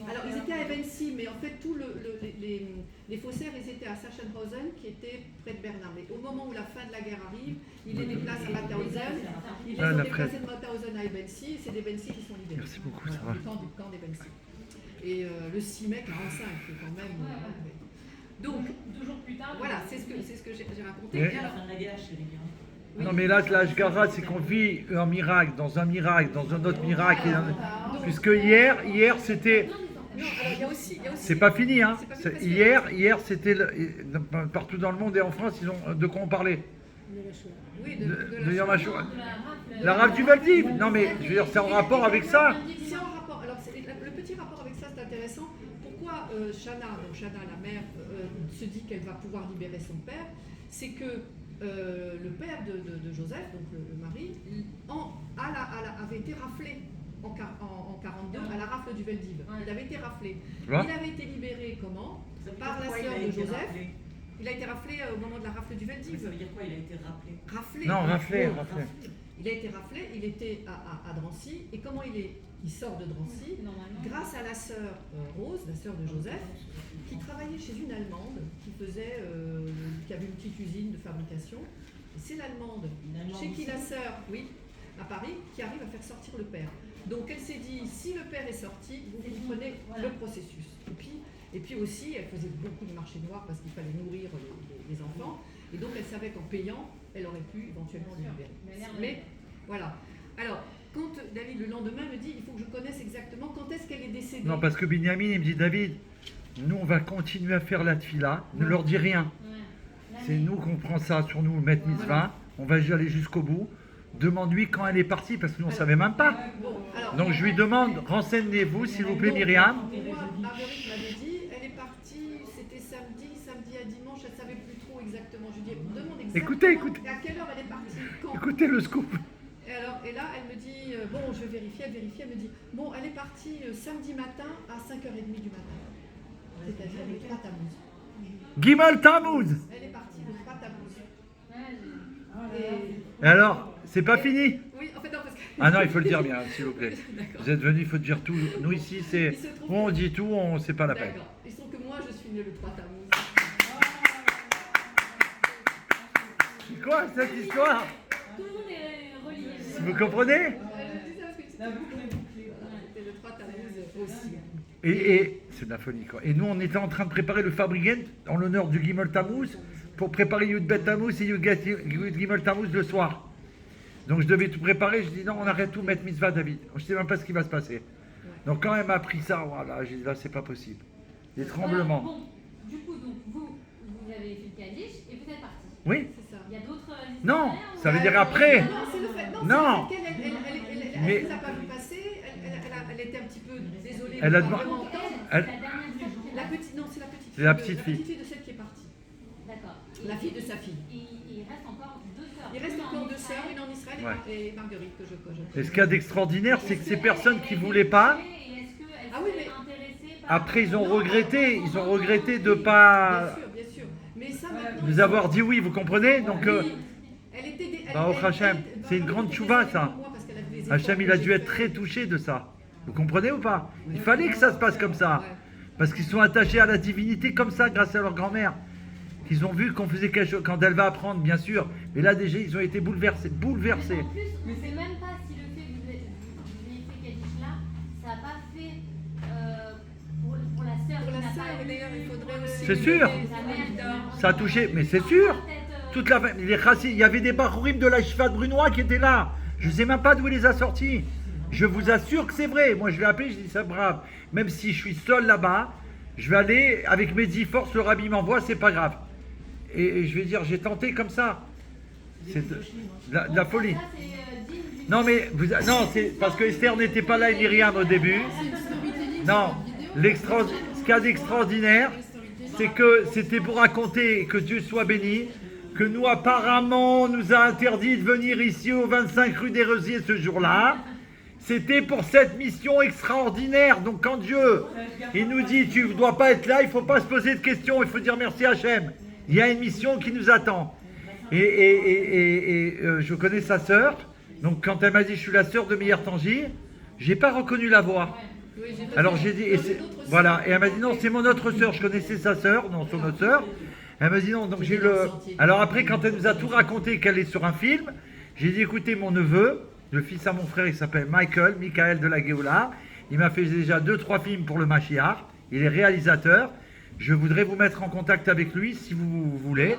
Alors ils étaient à Evency, mais en fait tous les faussaires ils étaient à Sachsenhausen qui était près de Berlin. Mais au moment où la fin de la guerre arrive, il les déplace à Mauthausen. Ils les ont déplacés de Mauthausen à Evency, et c'est d'Evency qui sont libérés. Merci beaucoup, ça va. Du camp d'Evency. Et le 6 mai 45, qui est quand même. Donc, 2 jours plus tard. voilà, c'est ce que j'ai raconté. Ouais. Et alors, la fin de la guerre chez les gars. oui. Non mais là, l'Ashgara, c'est qu'on vit un miracle, dans un autre miracle. Puisque hier c'était... Non, alors il y a aussi C'est pas fini, hein. C'est pas fini parce que- Hier c'était partout dans le monde et en France, ils ont de quoi en parler. Oui, de Yom la HaShoah. De La rafle du Veldiv. Non mais je veux dire, c'est en rapport avec ça. C'est en rapport. Alors, le petit rapport avec ça, c'est intéressant. Pourquoi Shana, donc Shana, la mère, se dit qu'elle va pouvoir libérer son père? C'est que le père de Joseph, donc le mari, avait été raflé en 42 à la rafle du Veldiv. Il avait été raflé. Ouais. Il avait été libéré comment? Par la sœur de Joseph. Il a été raflé au moment de la rafle du Veldiv. Ça veut dire quoi? Il a été rappelé? Raflé. Non, raflé. Il a été raflé, il était à Drancy. Et comment il sort de Drancy? Normalement. Grâce à la sœur Rose, la sœur de Joseph, qui travaillait chez une Allemande, qui avait une petite usine de fabrication. Et c'est l'Allemande, chez qui la sœur, oui, à Paris, qui arrive à faire sortir le père. Donc elle s'est dit, si le père est sorti, vous comprenez le processus. Et puis aussi, elle faisait beaucoup de marché noir parce qu'il fallait nourrir les enfants. Et donc elle savait qu'en payant, elle aurait pu éventuellement le libérer. Mais voilà. Alors, quand David, le lendemain, me dit, il faut que je connaisse exactement quand est-ce qu'elle est décédée. Non, parce que Binyamin, il me dit, David, nous, on va continuer à faire la tfila. Ne leur dis rien. C'est nous qu'on prend ça sur nous, Maître Mitzvah. On va y aller jusqu'au bout. Demande-lui quand elle est partie, parce que nous, on ne savait même pas. Bon, alors, Donc, je lui demande, renseignez-vous, s'il vous plaît, Myriam. moi, Marguerite m'avait dit, elle est partie, c'était samedi à dimanche, elle ne savait plus trop exactement. Je lui dis, demande exactement Écoutez. à quelle heure elle est partie, quand. Écoutez le scoop. Et là, elle me dit, bon, je vais vérifier, elle me dit, bon, elle est partie samedi matin à 5h30 du matin. C'est-à-dire le 3 Tammuz. Gimel Tammuz. Elle est partie le 3 Tammuz. Et alors, c'est pas fini? Oui, en fait, non, parce que... Ah non, il faut le dire bien, s'il vous plaît. D'accord. Vous êtes venus, il faut dire tout. Nous, ici, c'est... Il se trouve On que- dit tout, c'est pas la peine. D'accord. Il se trouve que moi, je suis née le 3 Tammuz. C'est quoi cette histoire? Tout le monde est relié. Vous comprenez? Je dis ça parce que c'était le 3 Tammuz aussi. Et c'est de la folie, quoi. Et nous, on était en train de préparer le Fabrigent en l'honneur du Gimel Tammuz pour préparer Yud Bet Tammuz et Yud Gimel Tammuz le soir. Donc je devais tout préparer. Je dis non, on arrête tout, mettre Mitzvah David. Je ne sais même pas ce qui va se passer. Donc quand elle m'a appris ça, voilà, j'ai dit là, c'est pas possible. Des tremblements. Bon, du coup, donc, vous avez fait le Kaddish et vous êtes parti. Oui? C'est ça. Il y a d'autres histoires Non, derrière, ou- ça veut dire après. Non, c'est le fait. Non. C'est le fait qu'elle Mais- elle nous a pas vu passer. Elle était un petit peu désolée. Elle de a pas demandé- vraiment Donc, entendre. elle, Elle- c'est la dernière fois qu'elle La a- petite, non, c'est la petite. C'est la fille petite de- fille. La petite fille de celle qui est partie. D'accord. La fille de sa fille. Il reste encore deux sœurs. Il reste Une en encore deux sœurs, Israël. une en Israël Ouais. et Marguerite que je Et ce qu'il y a d'extraordinaire, c'est que ces personnes qui ne voulaient pas, Ah oui, mais- après ils ont Non, regretté, non, ils ont non, regretté de oui, pas Bien sûr. Mais ça maintenant. nous avoir dit oui, vous comprenez? Donc Oui. Elle était. Bah, au Hachem, c'est une grande tchouva, ça. Hachem, il a dû être très touché de ça. Vous comprenez ou pas? Il fallait que ça se passe comme ça. Parce qu'ils sont attachés à la divinité comme ça grâce à leur grand-mère. Qu'ils ont vu qu'on faisait quelque chose, quand elle va apprendre, bien sûr. Mais là déjà, ils ont été bouleversés. Mais en plus, on ne sait même pas si le fait que vous ayez fait Kaddish là, ça n'a pas fait pour la sœur Pour qui la n'a sœur, pas et eu- d'ailleurs, il faudrait aussi. C'est sûr. Sa mère. Ça a touché, mais c'est sûr. Toute la les chassis, il y avait des barourim de la Shiva de Brunois qui étaient là. Je ne sais même pas d'où il les a sortis. Je vous assure que c'est vrai. Moi, je l'ai appelé, je dis ça brave. Même si je suis seul là-bas, je vais aller avec mes 10 forces, le rabbi m'envoie, c'est pas grave. Et je vais dire, j'ai tenté comme ça. C'est de la folie. Ça, c'est digne d'une- Non, mais non, c'est parce que Esther n'était pas là et Myriam au début. Non, ce qu'il y a d'extraordinaire, c'est que c'était pour raconter que Dieu soit béni, que nous apparemment on nous a interdit de venir ici au 25 rue des Rosiers ce jour-là. C'était pour cette mission extraordinaire. Donc quand Dieu, il nous dit tu ne dois pas être là, il ne faut pas se poser de questions, il faut dire merci à Hachem. Il y a une mission qui nous attend. Et je connais sa sœur. Donc quand elle m'a dit je suis la sœur de Meir Tangi, j'ai pas reconnu la voix. Alors j'ai dit, voilà, et elle m'a dit non, c'est mon autre sœur, je connaissais sa sœur, non, son autre sœur. Elle m'a dit non, donc j'ai le. Alors après, quand elle nous a tout raconté qu'elle est sur un film, j'ai dit écoutez, mon neveu, le fils à mon frère, il s'appelle Michael de la Géoula, il m'a fait déjà 2-3 films pour le Mashiach, il est réalisateur, je voudrais vous mettre en contact avec lui si vous voulez,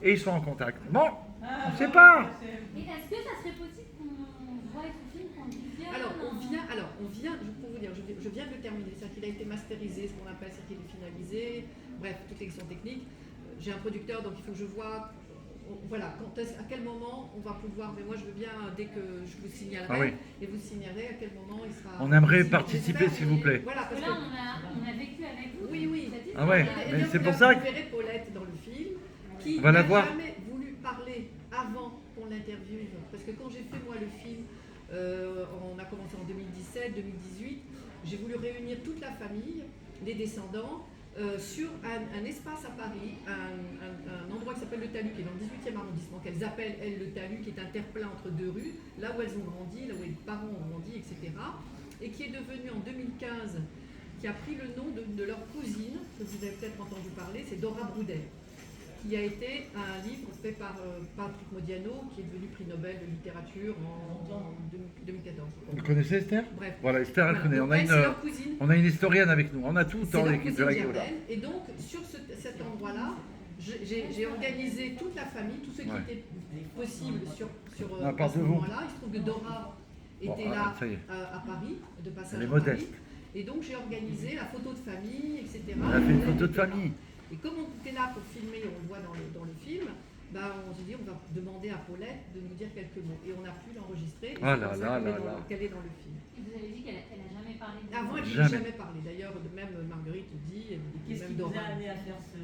et ils sont en contact. Bon, on ne sait pas. Et est-ce que ça serait possible qu'on voit ce film, qu'on vienne Alors, on vient, pour vous dire, je viens de le terminer, c'est-à-dire qu'il a été masterisé, ce qu'on appelle, c'est qu'il est finalisé, bref, toutes les questions techniques. J'ai un producteur, donc il faut que je vois voilà, à quel moment on va pouvoir, mais moi je veux bien, dès que je vous signalerai, Ah oui. et vous signalerez à quel moment il sera. On aimerait Si, participer, j'espère, s'il vous plaît. Voilà, parce Là, que, on a vécu avec vous. Oui, oui. cette Ah ouais, histoire-là. mais donc, c'est là, pour ça vous que- verrez Paulette dans le film, qui On va la n'a voir. jamais voulu parler avant qu'on l'interviewe. Parce que quand j'ai fait moi le film, on a commencé en 2017, 2018, j'ai voulu réunir toute la famille, les descendants, sur un espace à Paris, un endroit qui s'appelle le Talus, qui est dans le 18e arrondissement, qu'elles appellent, elles, le Talus, qui est un terre-plein entre deux rues, là où elles ont grandi, là où les parents ont grandi, etc. Et qui est devenu en 2015, qui a pris le nom de leur cousine, que vous avez peut-être entendu parler, c'est Dora Broudet, qui a été un livre fait par Patrick Modiano, qui est devenu prix Nobel de littérature en 2014. Vous connaissez Esther? Bref. Voilà, Esther, elle Voilà. connaît. Donc, On a elle, c'est leur cousine. une historienne avec nous. On a tout C'est dans leur l'équipe de cousine la Guéola. germaine. Et donc, sur cet endroit-là, j'ai organisé toute la famille, tout ce qui Ouais. était possible sur À part à ce de vous. moment-là. Il se trouve que Dora était Bon, là ça y est. à Paris, de passage Elle est à modeste. Paris. Et donc, j'ai organisé la photo de famille, etc. Elle a fait une photo de famille. Et comme on était là pour filmer, on le voit dans le film, bah, on s'est dit on va demander à Paulette de nous dire quelques mots. Et on a pu l'enregistrer. Et Ah c'est là pour là ça là là. qu'elle est dans le film. Et vous avez dit qu'elle a jamais parlé de Avant, elle Jamais. n'a jamais parlé. D'ailleurs, même Marguerite dit, et Qu'est-ce qui même vous a Dora. amené à faire ce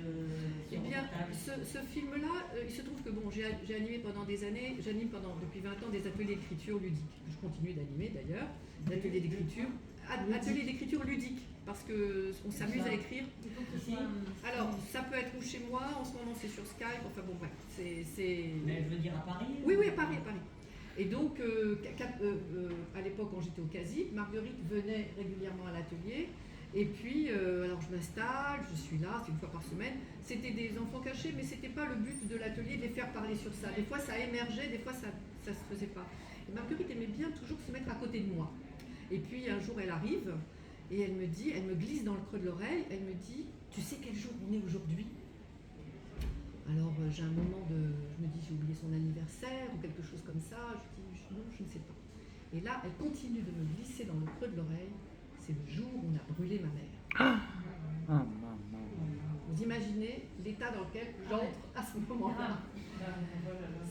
Eh bien, reportage ce film-là, il se trouve que bon, j'ai animé pendant des années, j'anime depuis 20 ans des ateliers d'écriture ludique. Je continue d'animer d'ailleurs, des ateliers d'écriture, ateliers d'écriture ludique, parce qu'on s'amuse à écrire. Il faut que ce Si. soit, Alors, ça peut être ou chez moi, en ce moment c'est sur Skype, enfin bon bref, c'est... Mais je veux dire à Paris Oui, oui, à Paris, à Paris. Et donc, à l'époque, quand j'étais au CASI, Marguerite venait régulièrement à l'atelier. Et puis, alors je m'installe, je suis là, c'est une fois par semaine. C'était des enfants cachés, mais c'était pas le but de l'atelier de les faire parler sur ça. Des fois, ça émergeait, des fois, ça se faisait pas. Et Marguerite aimait bien toujours se mettre à côté de moi. Et puis, un jour, elle arrive et elle me dit, elle me glisse dans le creux de l'oreille, elle me dit, tu sais quel jour on est aujourd'hui? Alors j'ai un moment je me dis j'ai oublié son anniversaire ou quelque chose comme ça, je dis non, je ne sais pas. Et là, elle continue de me glisser dans le creux de l'oreille, c'est le jour où on a brûlé ma mère. Ah, maman. Vous imaginez l'état dans lequel j'entre à ce moment-là.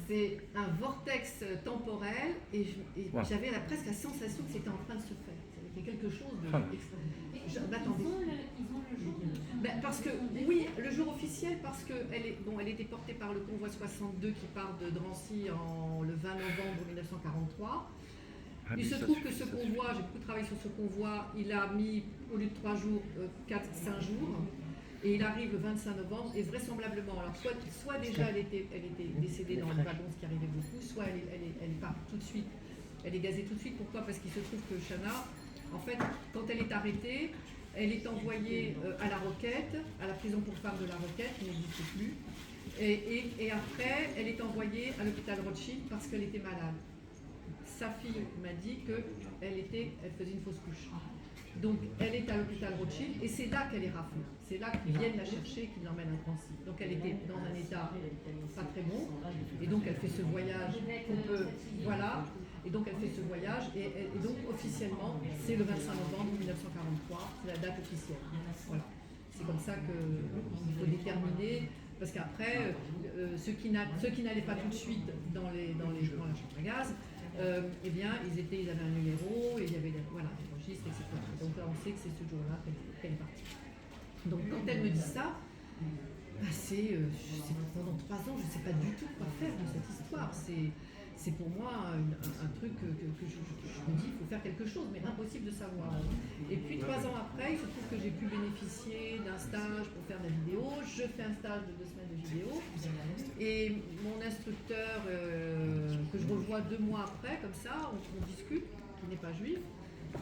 C'est un vortex temporel et Wow. j'avais presque la sensation que c'était en train de se faire. C'était quelque chose de Ah. Attendez. ils ont le jour de... Ben, parce que, oui, le jour officiel, parce qu'elle était portée par le convoi 62 qui part de Drancy le 20 novembre 1943. Ah, mais Il se ça trouve suffit, que ce ça suffit. convoi, j'ai beaucoup travaillé sur ce convoi, il a mis, au lieu de 3 jours, 4-5 jours. Et il arrive le 25 novembre, et vraisemblablement, alors soit déjà elle était décédée dans le wagon, ce qui arrivait beaucoup, soit elle part tout de suite, elle est gazée tout de suite. Pourquoi? Parce qu'il se trouve que Chana, en fait, quand elle est arrêtée, elle est envoyée à la Roquette, à la prison pour femmes de la Roquette, qui n'existe plus. Et après, elle est envoyée à l'hôpital Rothschild parce qu'elle était malade. Sa fille m'a dit qu'elle faisait une fausse couche. Donc elle est à l'hôpital Rothschild et c'est là qu'elle est raflée. C'est là qu'ils viennent la chercher et qu'ils l'emmènent à Drancy. Donc elle était dans un état pas très bon. Et donc elle fait ce voyage. Voilà. Et donc elle fait ce voyage et donc officiellement c'est le 25 novembre 1943, c'est la date officielle. Voilà. C'est comme ça qu'il faut déterminer, parce qu'après ceux qui n'allaient pas tout de suite dans la chambre à gaz, eh bien ils avaient un numéro et il y avait des registres, etc. Donc là on sait que c'est ce jour-là qu'elle est partie. Donc quand elle me dit ça, bah, c'est pendant 3 ans, je ne sais pas du tout quoi faire de cette histoire. C'est pour moi un truc que je me dis, il faut faire quelque chose, mais impossible de savoir. Et puis 3 ans après, il se trouve que j'ai pu bénéficier d'un stage pour faire de la vidéo. Je fais un stage de 2 semaines de vidéo. Et mon instructeur, que je revois 2 mois après, comme ça, on discute, qui n'est pas juif,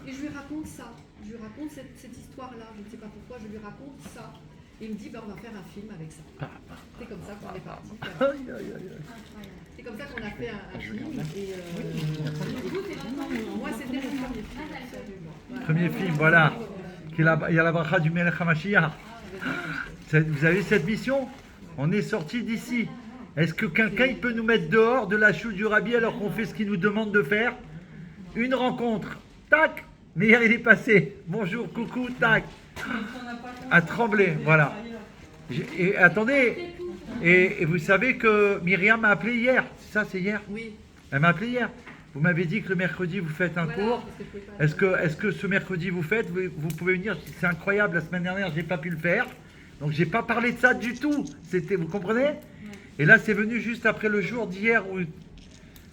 et je lui raconte ça. Je lui raconte cette histoire-là. Je ne sais pas pourquoi, je lui raconte ça. Et il me dit, bah, on va faire un film avec ça. C'est comme ça qu'on est parti. Aïe, aïe, aïe, aïe. C'est comme ça qu'on a fait un film. Et Du coup, c'est votre moi, c'était mon premier film. Absolument. Voilà. Premier film, voilà. Il y a la bracha du Melech HaMashiach. Vous avez cette mission? On est sorti d'ici. Est-ce que quelqu'un il peut nous mettre dehors de la chou du Rabbi alors qu'on fait ce qu'il nous demande de faire? Une rencontre. Tac. Meilleur il est passé. Bonjour, coucou, tac. À trembler, voilà. Et attendez, Et vous savez que Myriam m'a appelé hier. C'est hier? Oui. Elle m'a appelé hier. Vous m'avez dit que le mercredi vous faites un Voilà, cours. parce que je pouvais pas- Est-ce que ce mercredi vous faites, vous pouvez venir? C'est incroyable, la semaine dernière j'ai pas pu le faire. Donc j'ai pas parlé de ça du tout. Vous comprenez? Et là c'est venu juste après le jour d'hier où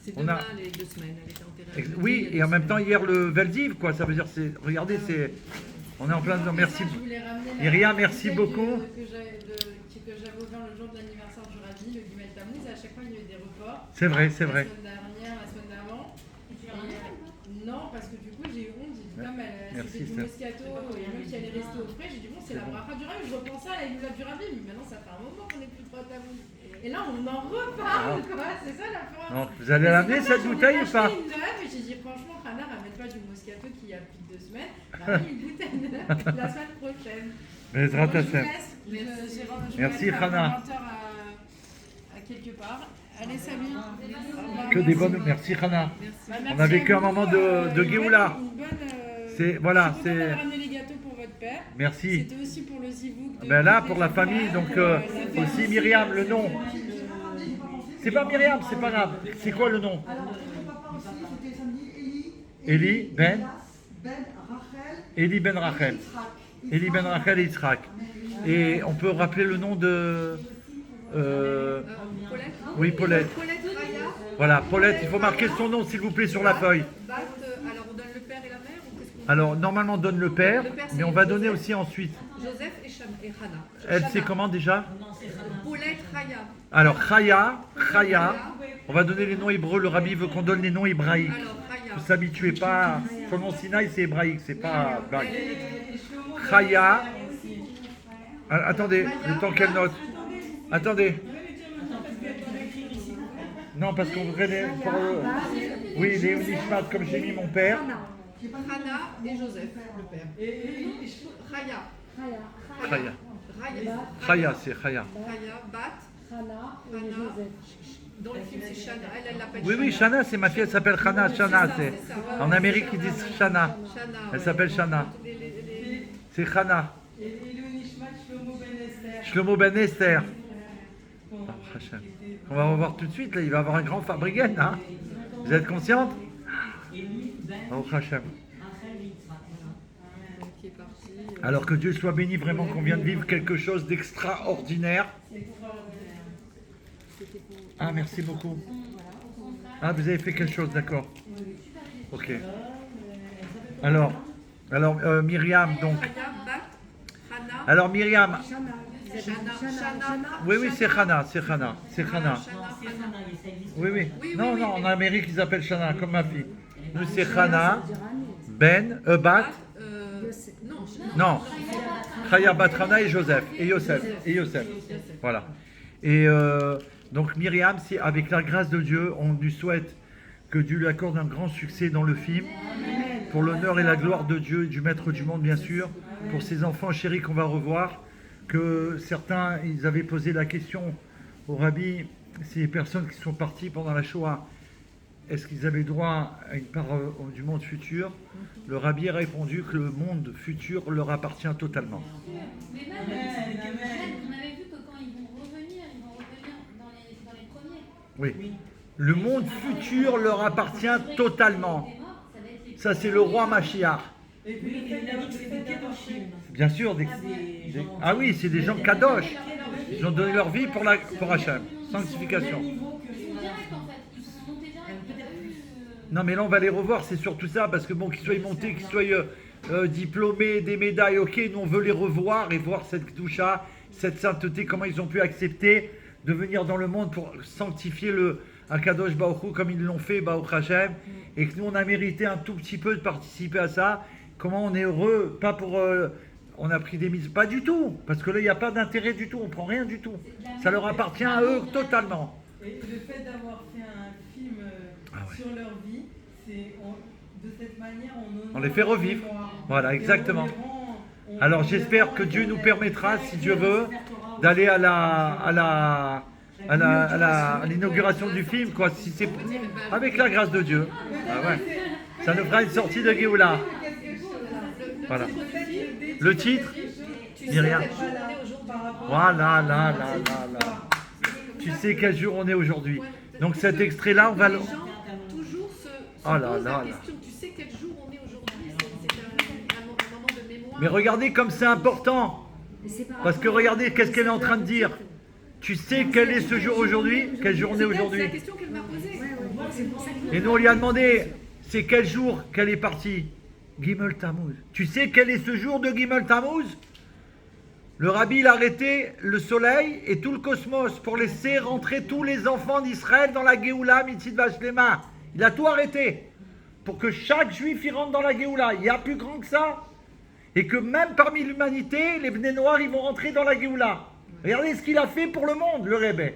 C'est on demain, a- les 2 semaines. Elle était enterrée. oui, et en même temps hier le Veldiv quoi, ça veut dire regardez on est en plein dedans. Merci. Je voulais ramener la Myriam, merci bouteille beaucoup. que j'avais ouvert le jour de l'anniversaire du Rabbi, le Gimel Tammuz, et à chaque fois il y a eu des reports. C'est vrai, c'est vrai. La semaine dernière, la semaine d'avant. Et tu l'as ramené, ou pas Non, parce que du coup j'ai eu honte, j'ai dit comme Merci, c'était du Steph. Moscato et même qui allait rester au frais, j'ai dit bon c'est la bon. bracha du Rabbi, je repense à la Hinoula du Rabbi, mais maintenant ça fait un moment qu'on n'est plus trop à Tammuz. Et là on en reparle quoi, c'est ça la France. Donc, vous allez l'amener cette bouteille ou pas? Une neuve, et j'ai dit franchement Hannah ramène pas du Moscato qui a plus de 2 semaines, ramène une bouteille neuve la semaine prochaine. Bezrat Bon, je vous Hashem. laisse. Je Merci, vais être Hannah. à 20 heures à quelque part. Allez, salut. Au revoir, Que des bonnes. Merci Hana. Bah, On a merci vécu à un vous, moment de Géoula. Une bonne, C'est- voilà, je suis contente c'est- d'avoir ramené les gâteaux pour votre père. Merci. C'était aussi pour le Zivouk. de Ben là, toutes pour les la frères, famille, donc ça fait aussi Myriam, le nom. C'est pas Myriam, c'est pas grave. C'est quoi le nom? Alors, le papa aussi, c'était samedi, Eli, Ben Rachel, Eli Ben Rachel. Yitzhak. Eli Ben Rachel et Yitzhak. Et on peut rappeler le nom de. Paulette. Oui, Paulette. Paulette Raya. Voilà, Paulette, il faut marquer son nom s'il vous plaît sur la feuille. Bat, alors on donne le père et la mère ou qu'est-ce qu'on Alors, normalement, on donne le père, Le père, c'est mais on va donner Joseph. aussi ensuite. Joseph et Hannah. Elle, Shana. c'est comment déjà? Paulette Raya. Alors, Chaya, on va donner les noms hébreux. Le rabbi veut qu'on donne les noms hébraïques. Alors Raya. Ne s'habituez pas. Sur le mont Sinaï, c'est hébraïque, c'est pas vague. Chaya. Ah, attendez, le temps qu'elle note. Attendez. Non, parce qu'on voudrait les. Oui, les Nishmat, comme j'ai mis mon père. Hannah et Joseph, le père. Raya. Chaya. Raya. Chaya, c'est Chaya. Raya. Bat. Hannah. Dans le film, c'est Shana. Elle l'appelle Oui, oui, Shana, c'est ma fille, elle s'appelle Shana. Shana, C'est ça, c'est. c'est ça, ouais, En ouais. Amérique, ils disent Shana. Shana. Elle ouais. s'appelle Shana. C'est Chana. Et le Nishmat Shlomo Ben Esther. Shlomo Ben Esther. Oh, Hachem. On va revoir tout de suite, là, il va avoir un grand fabricant, hein. Vous êtes consciente? Oh, Hachem. Qui est parti. Alors que Dieu soit béni, vraiment qu'on vient de vivre quelque chose d'extraordinaire. Ah, merci beaucoup. Ah, vous avez fait quelque chose, d'accord. Ok. Alors Myriam, donc. Raya. Bat. Hannah. Alors Myriam, Shana. oui, oui, c'est Hana, c'est Hana, c'est Hana. Oui, oui. Oui, Non, oui, non, oui. en Amérique, ils appellent Shana, comme ma fille. Nous, c'est Hana, Ben, Bat, Non. non, Chaya, Bat, Hana et Joseph, et Yosef, et Yosef. Voilà. Et donc Myriam, c'est avec la grâce de Dieu, on lui souhaite que Dieu lui accorde un grand succès dans le film, pour l'honneur et la gloire de Dieu et du Maître du monde, bien sûr, pour ses enfants chéris qu'on va revoir, que certains, ils avaient posé la question au Rabbi, ces personnes qui sont parties pendant la Shoah, est-ce qu'ils avaient droit à une part du monde futur? Le Rabbi a répondu que le monde futur leur appartient totalement. Mais même, on avait vu que quand ils vont revenir dans les premiers. Oui. Le monde futur leur appartient totalement. Les morts, ça va être les Ça, c'est le roi Mashiach. Et puis il a dit que c'était Kedoshim. Bien sûr, ah oui, c'est des gens kadosh. Ils ont donné leur vie pour Hachem. Sanctification. Ils sont directs en fait, ils sont montés direct. Il y a pas eu, Non, mais là, on va les revoir, c'est surtout ça, parce que bon, qu'ils soient montés, qu'ils soient diplômés, des médailles, ok, nous on veut les revoir et voir cette doucha, cette sainteté, comment ils ont pu accepter de venir dans le monde pour sanctifier le Akadosh Baruch Hu comme ils l'ont fait, Baruch Hashem, et que nous on a mérité un tout petit peu de participer à ça. Comment on est heureux, pas pour. On a pris des mises, pas du tout, parce que là il n'y a pas d'intérêt du tout, on prend rien du tout. Ça leur appartient à eux totalement. Et le fait d'avoir fait un film sur leur vie, de cette manière, on les fait revivre. Voilà, exactement. Alors j'espère que Dieu nous permettra, si Dieu veut, d'aller à l'inauguration du film, quoi, si c'est avec la grâce de Dieu. Ah ouais. Ça nous fera une sortie de Géoula. Voilà. Le titre, Myriam. Voilà, là. tu ça sais que- quel jour on est aujourd'hui. Ouais, Donc parce cet que extrait-là, on va le... les gens toujours se Oh là posent là la là. question. Tu sais quel jour on est aujourd'hui? C'est un moment de mémoire. Mais regardez comme c'est important. Parce que regardez, qu'est-ce qu'elle est en train de dire? Tu sais quel est ce jour aujourd'hui? Quel jour on est C'est aujourd'hui? la question qu'elle m'a posée. Et nous, on lui a demandé, c'est quel jour qu'elle est partie? Gimel Tammuz. Tu sais quel est ce jour de Gimel Tammuz? Le rabbi, il a arrêté le soleil et tout le cosmos pour laisser rentrer tous les enfants d'Israël dans la Géoula Mitzvah Shlema. Il a tout arrêté pour que chaque juif y rentre dans la Géoula. Il y a plus grand que ça. Et que même parmi l'humanité, les Bnei Noirs, ils vont rentrer dans la Géoula. Regardez ce qu'il a fait pour le monde, le Rebbe.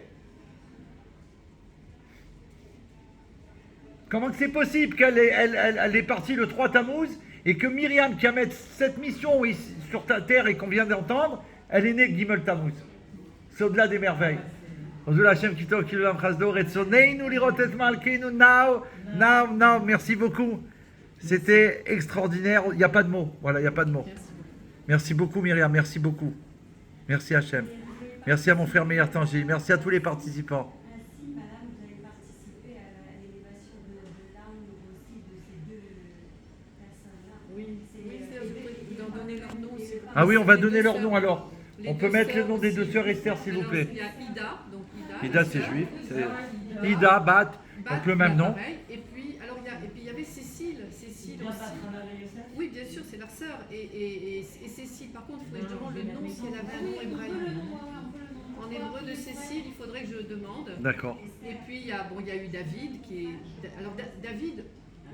Comment que c'est possible qu'elle elle est partie le 3 Tammuz et que Myriam, qui a mis cette mission ici, sur ta terre et qu'on vient d'entendre, elle est née Gimel Tammuz. C'est au-delà des merveilles. Au-delà Hashem Kitov Kilulam Chasdor et Tzoneinu Lirot et Malkeinu now. Merci beaucoup. C'était extraordinaire. Il n'y a pas de mots. Voilà, il n'y a pas de mots. Merci beaucoup Myriam, merci beaucoup. Merci Hachem. Merci à mon frère Meir Tangi. Merci à tous les participants. Ainsi, madame, vous avez participé à l'élévation de l'âme aussi de ces deux personnes-là. Oui, je peux vous en donner leur nom. Ah oui, on va donner Les deux leur nom sœurs. alors. Les On peut deux mettre le sœurs nom des deux aussi. sœurs Esther, s'il vous Alors, plaît. il y a Ida, donc Ida, la c'est sœur. juif. C'est Ida, Bat, donc le même nom. Pareil. Et puis, alors, il y avait Cécile. Cécile Bien aussi. pas travailler ça. Oui, bien sûr, c'est leur sœur. Et Cécile, par contre, il faudrait que je demande le nom si elle avait un nom hébraïque. En hébreu de Cécile, il faudrait que je demande. D'accord. Et puis, il y a eu David qui est. Alors, David,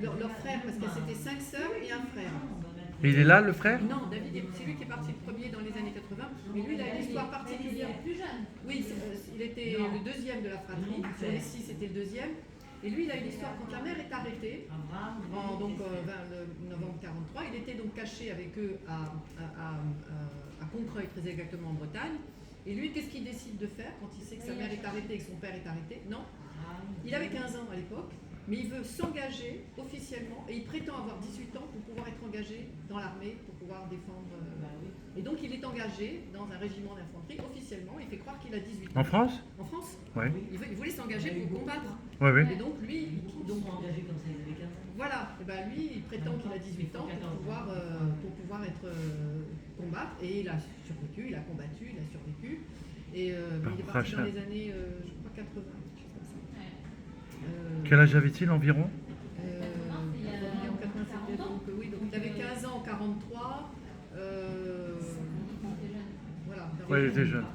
leur frère, parce que c'était 5 sœurs et un frère. Et il est là, le frère? Non, David, c'est lui qui est parti le premier dans les années 80, mais lui, il a une histoire particulière. Plus jeune. Oui, il était le deuxième de la fratrie, sur les 6, c'était le deuxième. Et lui, il a une histoire quand la mère est arrêtée, en le novembre 43. Il était donc caché avec eux à Concreuil, très exactement en Bretagne. Et lui, qu'est-ce qu'il décide de faire quand il sait que sa mère est arrêtée et que son père est arrêté? Non, il avait 15 ans à l'époque. Mais il veut s'engager officiellement et il prétend avoir 18 ans pour pouvoir être engagé dans l'armée, pour pouvoir défendre. Et donc il est engagé dans un régiment d'infanterie officiellement. Il fait croire qu'il a 18 ans. En France? En France. Oui. Il voulait s'engager pour combattre. Oui, oui. Et donc lui, Engagé comme ça, ils avaient 15 ans. voilà, et ben lui, il prétend qu'il a 18 ans pour pouvoir être combattre. Et il a survécu, il a combattu, il a survécu. Et mais il est parti dans les années, je crois 80. Quelque chose comme ça. Quel âge avait-il environ? Il est en 87, donc oui, donc il avait 15 ans en 43. Voilà. Oui, il était jeune.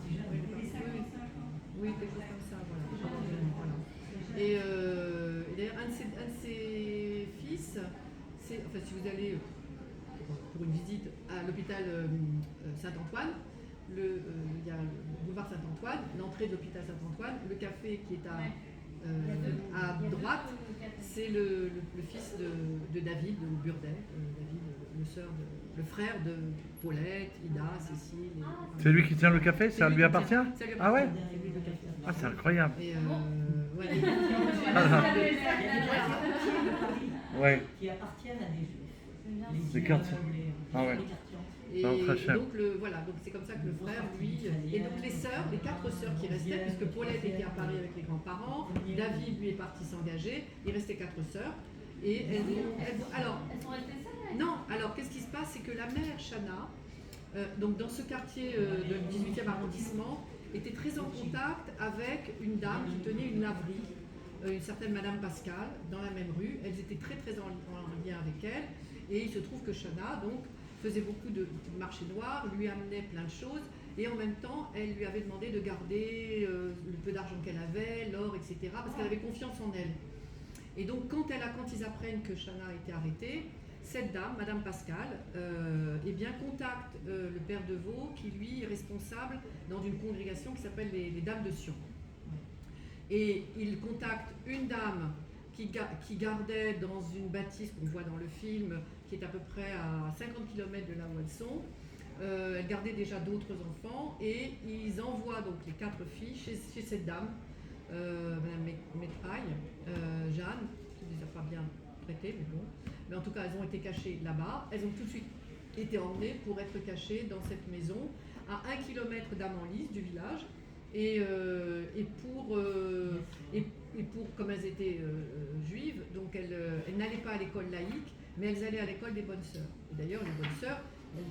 Oui, quelque chose comme ça, voilà. Et d'ailleurs, un de ses fils, enfin, si vous allez pour une visite à l'hôpital Saint-Antoine, il y a le boulevard Saint-Antoine, l'entrée de l'hôpital Saint-Antoine, le café qui est à droite, c'est le fils de David, de Burdet, David, le frère de Paulette, Ida, Cécile. C'est lui qui tient le café? Ça lui appartient? Ça lui appartient. Ah ouais? C'est lui le café. Ah, c'est incroyable. Et ouais. Ouais. Qui appartiennent à des juifs. Des quartiers. Ah ouais. Et Ah, très cher. donc, voilà, donc c'est comme ça que le frère, lui, et donc les sœurs, les 4 sœurs qui restaient, puisque Paulette était à Paris avec les grands-parents, David, lui, est parti s'engager, il restait 4 sœurs, et alors, Elles sont restées seules. non, alors qu'est-ce qui se passe, c'est que la mère Chana, donc dans ce quartier du 18e arrondissement, était très en contact avec une dame qui tenait une laverie, une certaine Madame Pascal, dans la même rue. Elles étaient très très en lien avec elle, et il se trouve que Chana, donc, faisait beaucoup de marché noir, lui amenait plein de choses, et en même temps, elle lui avait demandé de garder le peu d'argent qu'elle avait, l'or, etc., parce qu'elle avait confiance en elle. Et donc, quand ils apprennent que Chana a été arrêtée, cette dame, Madame Pascal, eh bien, contacte le père de Vaux, qui lui est responsable dans une congrégation qui s'appelle les Dames de Sion. Et il contacte une dame qui gardait dans une bâtisse qu'on voit dans le film, qui est à peu près à 50 km de là où elles sont. Elle gardait déjà d'autres enfants et ils envoient donc les 4 filles chez cette dame, Madame Métraille, Jeanne, qui ne les a pas bien traitées, mais bon. Mais en tout cas, elles ont été cachées là-bas. Elles ont tout de suite été emmenées pour être cachées dans cette maison, à 1 km d'Amanlis, du village. Et pour comme elles étaient juives, donc elles n'allaient pas à l'école laïque, mais elles allaient à l'école des bonnes sœurs. Et d'ailleurs, les bonnes sœurs,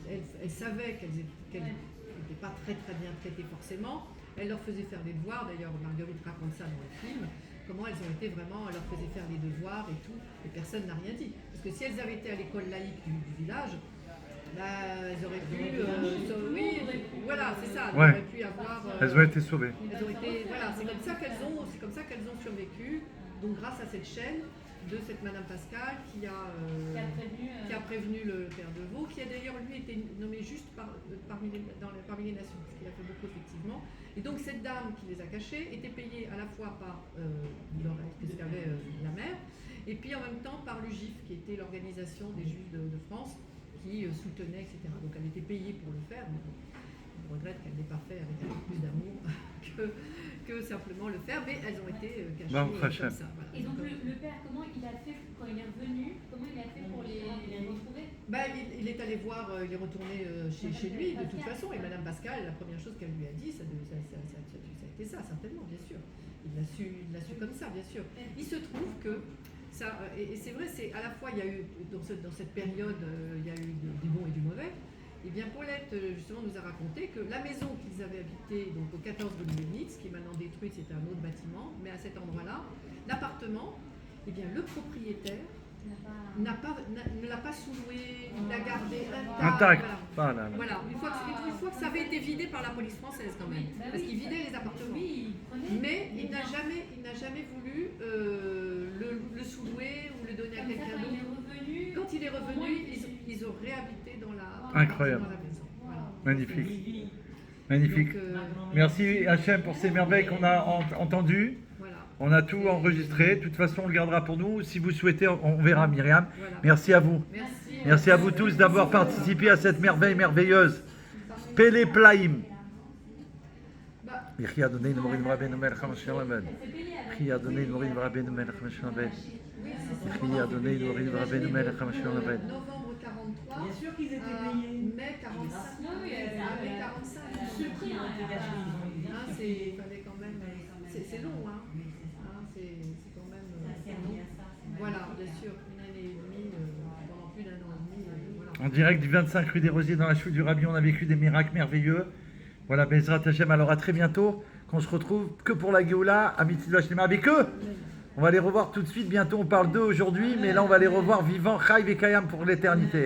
elles savaient qu'elles n'étaient pas très très bien traitées forcément. Elles leur faisaient faire des devoirs, d'ailleurs Marguerite raconte ça dans le film, comment elles ont été vraiment, elles leur faisaient faire des devoirs et tout, et personne n'a rien dit. Parce que si elles avaient été à l'école laïque du village, bah, elles auraient pu, oui, voilà, c'est ça, elles Ouais. auraient pu avoir... Elles ont été sauvées. elles ont été, voilà, c'est comme ça qu'elles ont survécu, donc grâce à cette chaîne de cette Madame Pascal qui a prévenu le père de Vaux, qui a d'ailleurs lui été nommé juste parmi les nations, ce qu'il a fait beaucoup effectivement. Et donc cette dame qui les a cachés était payée à la fois par ce qu'avait la mère, et puis en même temps par l'UGIF, qui était l'organisation des Juifs de France, qui soutenait, etc. Donc elle était payée pour le faire, mais je regrette qu'elle n'ait pas fait avec un peu plus d'amour que simplement le faire, mais elles ont été cachées comme ça. Voilà. Et donc le père, comment il a fait quand il est revenu? Comment il a fait pour les retrouver? Il est allé voir, il est retourné chez lui de toute façon, et Madame Pascal, la première chose qu'elle lui a dit, ça a été ça, certainement, bien sûr. Il l'a su comme ça, bien sûr. Il se trouve que ça, et c'est vrai, c'est à la fois il y a eu dans cette période, il y a eu du bon et du mauvais. Et bien Paulette justement nous a raconté que la maison qu'ils avaient habitée donc au 14 de Lubinitz, qui est maintenant détruite, c'était un autre bâtiment, mais à cet endroit-là, l'appartement, eh bien le propriétaire ne l'a pas sous-loué, il l'a gardé Intact. Voilà. Voilà. Une fois que ça avait été vidé par la police française quand même, parce qu'il vidait les appartements. Mais il n'a jamais voulu le sous-louer ou le donner à quelqu'un d'autre. Quand il est revenu, ils ont réhabité dans la Incroyable. dans la maison. Voilà. Magnifique. Magnifique. Donc, Merci Hachem pour ces merveilles qu'on a entendues. voilà. On a tout enregistré. De toute façon, on le gardera pour nous. Si vous souhaitez, on verra Myriam. Voilà. Merci à vous. Merci. Merci à vous tous d'avoir participé à cette merveille merveilleuse. Pele Plaim. Bah, יחי אדוננו מורינו ורבנו מלך המשיח לעולם. יחי אדוננו מורינו ורבנו מלך המשיח לעולם. יחי אדוננו מורינו ורבנו מלך המשיח לעולם. novembre 43, Bien sûr qu'ils étaient à payés. mai 45. Oui, À mai 45. Il fallait quand même. C'est long, hein. C'est quand même. Long. Voilà, bien sûr, une année et demie, pendant plus d'un an et demi. Voilà. En direct du 25 rue des Rosiers dans la chouille du Rabbi, on a vécu des miracles merveilleux. Voilà, Bezrat Hashem, alors à très bientôt, qu'on se retrouve que pour la Géoula, à Mitzvah Shlema avec eux. On va les revoir tout de suite, bientôt on parle d'eux aujourd'hui, mais là on va les revoir vivants, Chai Vekayam pour l'éternité.